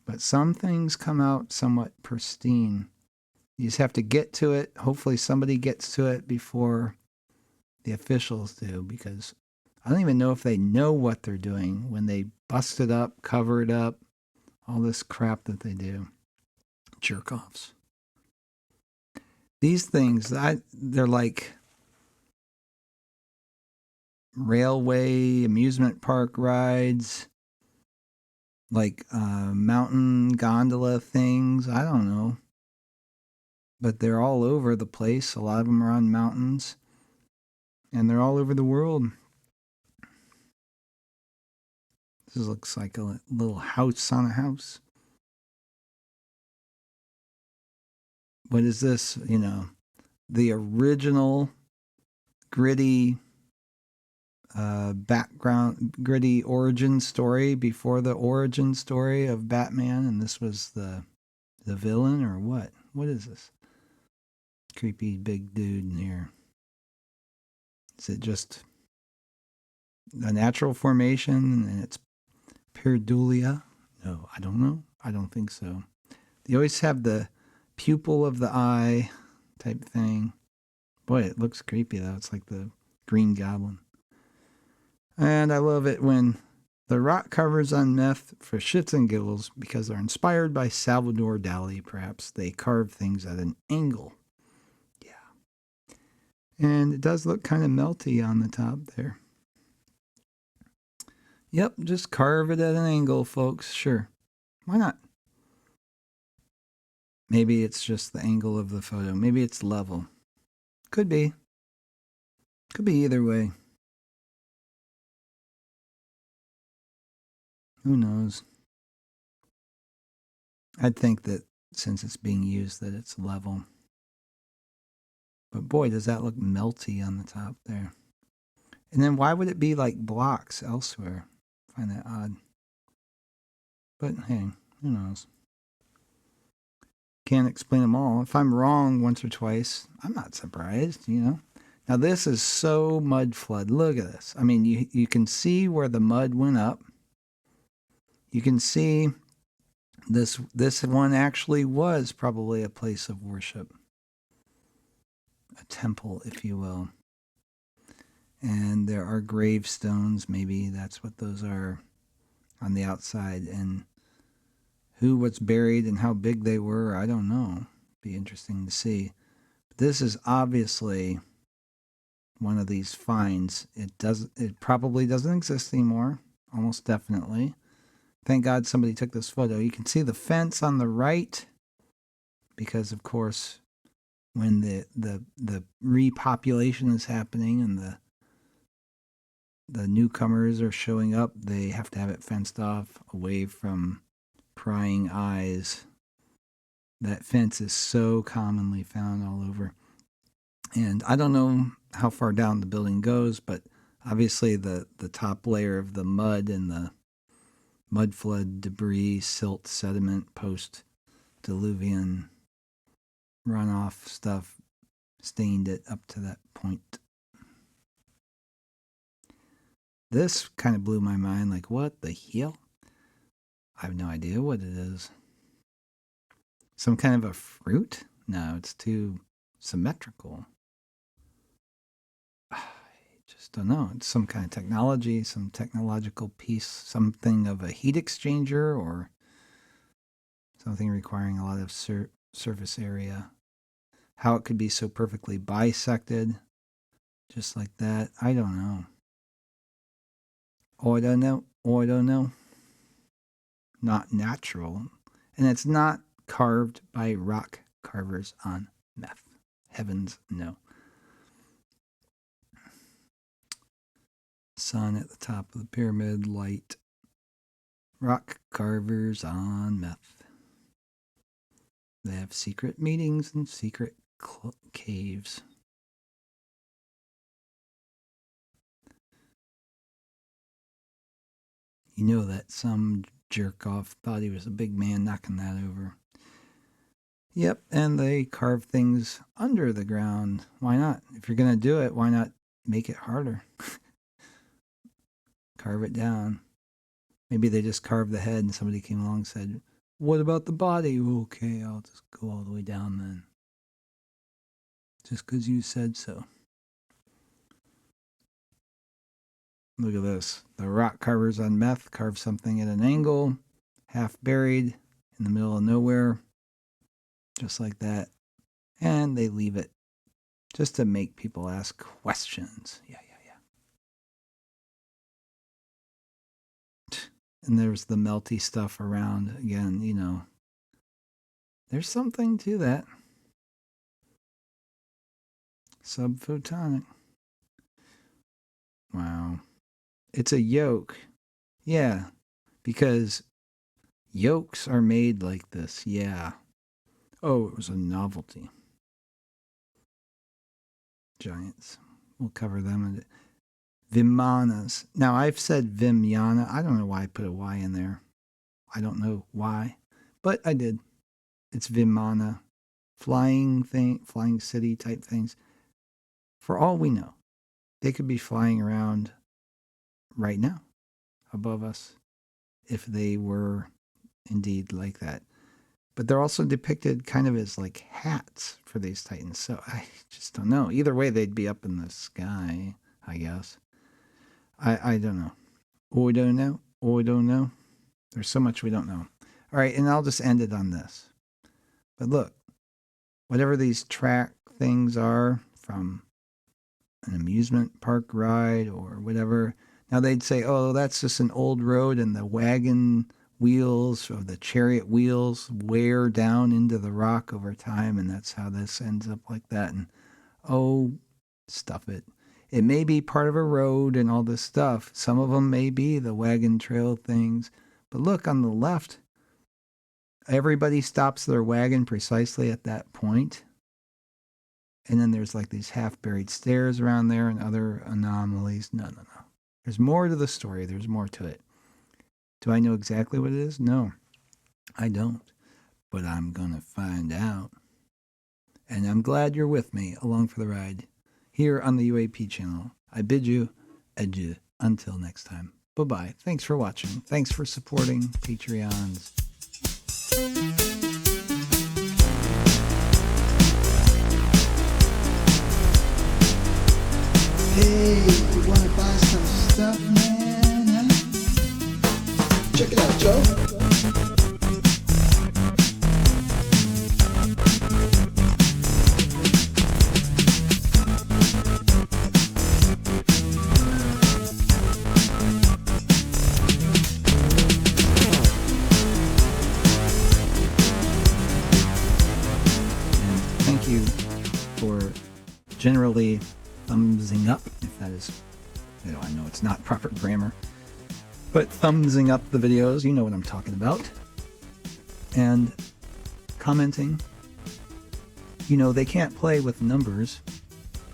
But some things come out somewhat pristine. You just have to get to it. Hopefully somebody gets to it before the officials do, because I don't even know if they know what they're doing when they bust it up, cover it up, all this crap that they do. Jerk-offs. These things, they're like railway amusement park rides, like mountain gondola things. I don't know. But they're all over the place. A lot of them are on mountains. And they're all over the world. This looks like a little house on a house. What is this? You know, the original gritty background, gritty origin story before the origin story of Batman, and this was the villain, or what? What is this? Creepy big dude in here. Is it just a natural formation and it's pareidolia? No, I don't know. I don't think so. They always have the pupil of the eye type thing. Boy, it looks creepy though. It's like the Green Goblin. And I love it when the rock carvers on meth for shits and giggles, because they're inspired by Salvador Dali, perhaps. They carve things at an angle. Yeah. And it does look kind of melty on the top there. Yep, just carve it at an angle, folks. Sure. Why not? Maybe it's just the angle of the photo. Maybe it's level. Could be. Could be either way. Who knows? I'd think that since it's being used that it's level. But boy, does that look melty on the top there. And then why would it be like blocks elsewhere? I find that odd. But hey, who knows? Can't explain them all. If I'm wrong once or twice, I'm not surprised, you know. Now this is so mud flood. Look at this. I mean, you can see where the mud went up. You can see this one actually was probably a place of worship. A temple, if you will. And there are gravestones, maybe that's what those are on the outside. And who was buried and how big they were, I don't know. Be interesting to see. But this is obviously one of these finds. It probably doesn't exist anymore, almost definitely. Thank God somebody took this photo. You can see the fence on the right, because of course when the repopulation is happening and the newcomers are showing up, they have to have it fenced off away from prying eyes. That fence is so commonly found all over. And I don't know how far down the building goes, but obviously the top layer of the mud and the mud flood debris, silt, sediment, post-diluvian runoff stuff stained it up to that point. This kind of blew my mind, like, what the hell? I have no idea what it is. Some kind of a fruit? No, it's too symmetrical. I just don't know. It's some kind of technology, some technological piece, something of a heat exchanger, or something requiring a lot of surface area. How it could be so perfectly bisected, just like that, I don't know. I don't know. Not natural. And it's not carved by rock carvers on meth. Heavens, no. Sun at the top of the pyramid, light. Rock carvers on meth. They have secret meetings and secret caves. You know that some jerk off thought he was a big man knocking that over. Yep, and they carve things under the ground. Why not? If you're going to do it, why not make it harder? Carve it down. Maybe they just carved the head and somebody came along and said, what about the body? Okay, I'll just go all the way down then. Just because you said so. Look at this. The rock carvers on meth carve something at an angle, half buried in the middle of nowhere, just like that. And they leave it just to make people ask questions. Yeah. And there's the melty stuff around again, you know. There's something to that. Subphotonic. Wow. It's a yoke. Yeah, because yokes are made like this. Yeah. Oh, it was a novelty. Giants. We'll cover them. Vimanas. Now, I've said Vimyana. I don't know why I put a Y in there. I don't know why, but I did. It's Vimana. Flying city type things. For all we know, they could be flying around right now above us if they were indeed like that. But they're also depicted kind of as like hats for these titans. So I just don't know. Either way, they'd be up in the sky, I guess. I don't know. We don't know. We don't know. There's so much we don't know. All right, and I'll just end it on this. But look, whatever these track things are from an amusement park ride or whatever, now they'd say, oh, that's just an old road and the wagon wheels or the chariot wheels wear down into the rock over time, and that's how this ends up like that. And oh, stuff it. It may be part of a road and all this stuff. Some of them may be the wagon trail things. But look on the left, everybody stops their wagon precisely at that point. And then there's like these half-buried stairs around there and other anomalies. No. There's more to the story. There's more to it. Do I know exactly what it is? No, I don't. But I'm going to find out. And I'm glad you're with me along for the ride here on the UAP channel. I bid you adieu until next time. Bye-bye. Thanks for watching. Thanks for supporting Patreons. Hey, you want to buy some stuff, man? Huh? Check it out, Joe. Generally thumbsing up, if that is, I know it's not proper grammar, but thumbsing up the videos, you know what I'm talking about, and commenting. You know, they can't play with numbers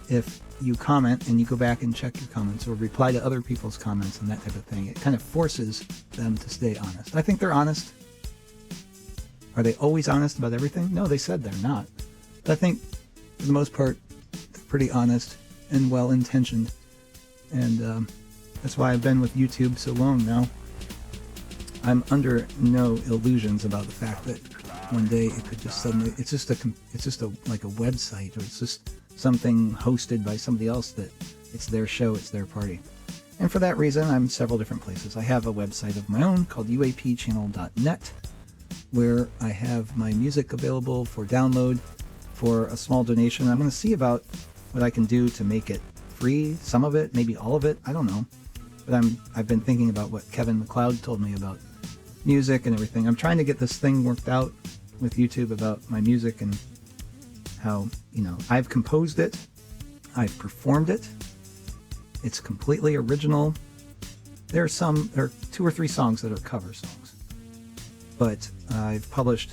if you comment and you go back and check your comments or reply to other people's comments and that type of thing. It kind of forces them to stay honest. I think they're honest. Are they always honest about everything? No, they said they're not. But I think, for the most part, pretty honest and well-intentioned, and that's why I've been with YouTube so long now. I'm under no illusions about the fact that one day it could just suddenly, it's just like a website, or it's just something hosted by somebody else that it's their show, it's their party. And for that reason, I'm several different places. I have a website of my own called uapchannel.net, where I have my music available for download for a small donation. I'm going to see about what I can do to make it free, some of it, maybe all of it, I don't know. But I've been thinking about what Kevin MacLeod told me about music and everything. I'm trying to get this thing worked out with YouTube about my music and how, I've composed it, I've performed it, it's completely original. There are 2 or 3 songs that are cover songs. But I've published,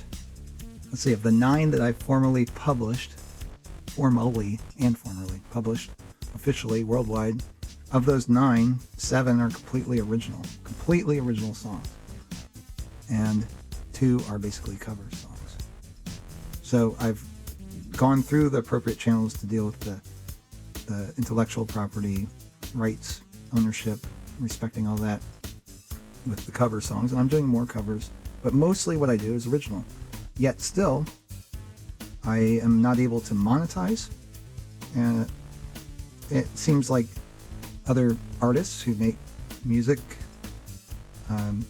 let's see, of the 9 that I've formally published officially worldwide, of those 9, 7 are completely original songs, and 2 are basically cover songs. So I've gone through the appropriate channels to deal with the intellectual property rights, ownership, respecting all that with the cover songs, and I'm doing more covers, but mostly what I do is original. Yet still, I am not able to monetize, and it seems like other artists who make music,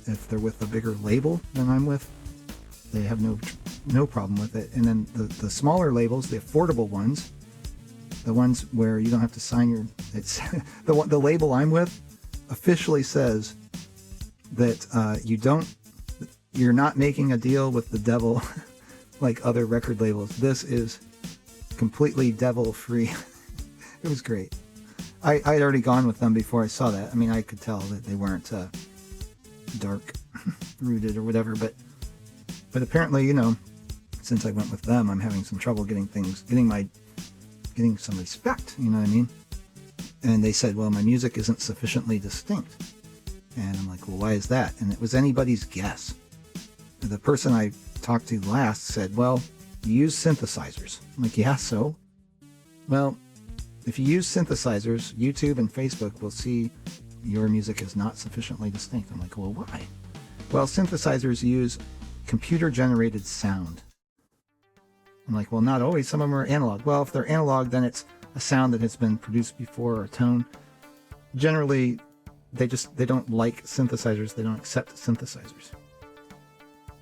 if they're with a bigger label than I'm with, they have no problem with it. And then the smaller labels, the affordable ones, the ones where you don't have to sign your, it's the label I'm with officially says that you're not making a deal with the devil like other record labels. This is completely devil free. It was great. I had already gone with them before I saw that. I mean, I could tell that they weren't dark rooted or whatever, but apparently, since I went with them, I'm having some trouble getting some respect, you know what I mean? And they said, well, my music isn't sufficiently distinct. And I'm like, well, why is that? And it was anybody's guess. The person I talked to last said, well, you use synthesizers. I'm like, yeah, so? Well, if you use synthesizers, YouTube and Facebook will see your music is not sufficiently distinct. I'm like, well, why? Well, synthesizers use computer-generated sound. I'm like, well, not always. Some of them are analog. Well, if they're analog, then it's a sound that has been produced before, or a tone. Generally, they don't like synthesizers. They don't accept synthesizers.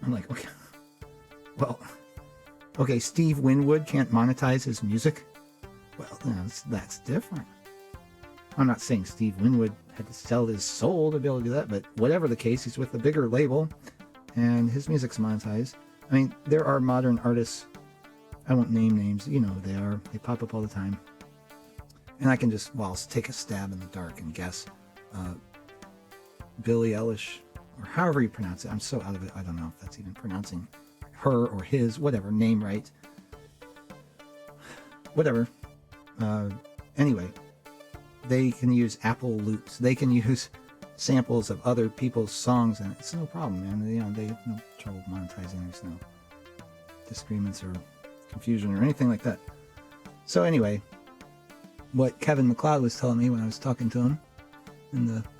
I'm like, okay. Well, okay, Steve Winwood can't monetize his music. Well, that's different. I'm not saying Steve Winwood had to sell his soul to be able to do that, but whatever the case, he's with a bigger label, and his music's monetized. I mean, there are modern artists, I won't name names, you know who they are. They pop up all the time. And I can just, take a stab in the dark and guess. Billie Eilish, or however you pronounce it. I'm so out of it, I don't know if that's even pronouncing her or his, whatever, name right. Whatever. Anyway, they can use Apple loops. They can use samples of other people's songs, and it's no problem, man. They have no trouble monetizing. There's no disagreements or confusion or anything like that. So anyway, what Kevin MacLeod was telling me when I was talking to him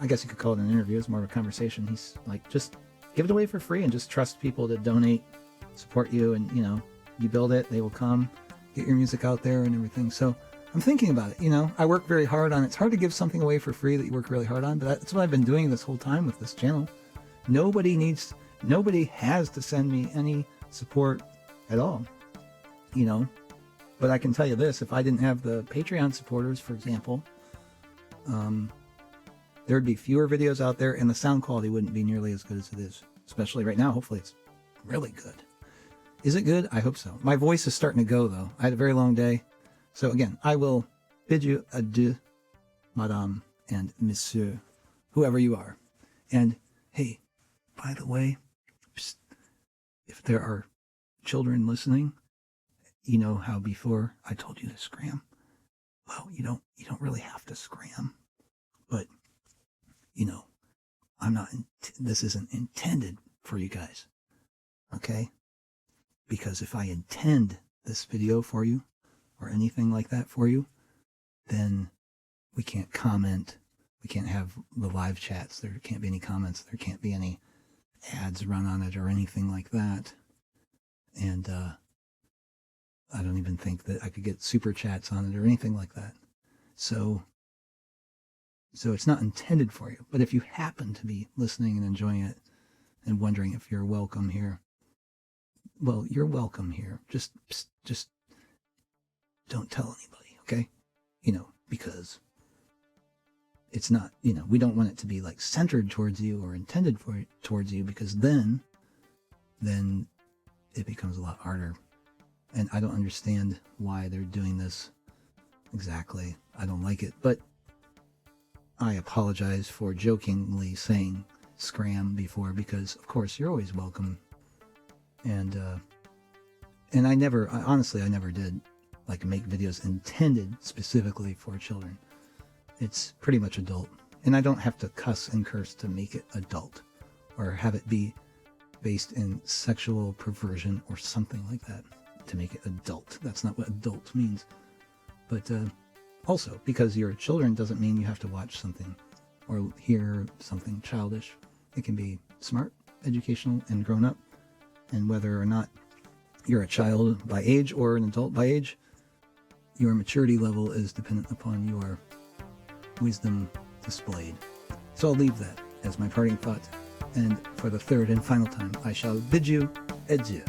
I guess you could call it an interview, it's more of a conversation. He's like, just give it away for free and just trust people to donate, support you, and you build it, they will come, get your music out there and everything. So I'm thinking about it. I work very hard on it. It's hard to give something away for free that you work really hard on, but that's what I've been doing this whole time with this channel. Nobody has to send me any support at all, but I can tell you this, if I didn't have the Patreon supporters, for example, there'd be fewer videos out there and the sound quality wouldn't be nearly as good as it is, especially right now. Hopefully it's really good. Is it good? I hope so. My voice is starting to go though. I had a very long day. So again, I will bid you adieu, madame and monsieur, whoever you are. And hey, by the way, if there are children listening, you know how before I told you to scram? Well, you don't really have to scram, but this isn't intended for you guys. Okay? Because if I intend this video for you, or anything like that for you, then we can't comment. We can't have the live chats. There can't be any comments. There can't be any ads run on it or anything like that. And I don't even think that I could get super chats on it or anything like that. So it's not intended for you. But if you happen to be listening and enjoying it and wondering if you're welcome here, well, you're welcome here. Just don't tell anybody, okay? Because it's not, we don't want it to be like centered towards you or intended towards you, because then it becomes a lot harder. And I don't understand why they're doing this exactly. I don't like it, but I apologize for jokingly saying scram before, because of course you're always welcome. And I never did make videos intended specifically for children. It's pretty much adult. And I don't have to cuss and curse to make it adult or have it be based in sexual perversion or something like that. to make it adult. That's not what adult means. But also, because you're children doesn't mean you have to watch something or hear something childish. It can be smart, educational, and grown up. And whether or not you're a child by age or an adult by age, your maturity level is dependent upon your wisdom displayed. So I'll leave that as my parting thought. And for the third and final time, I shall bid you adieu.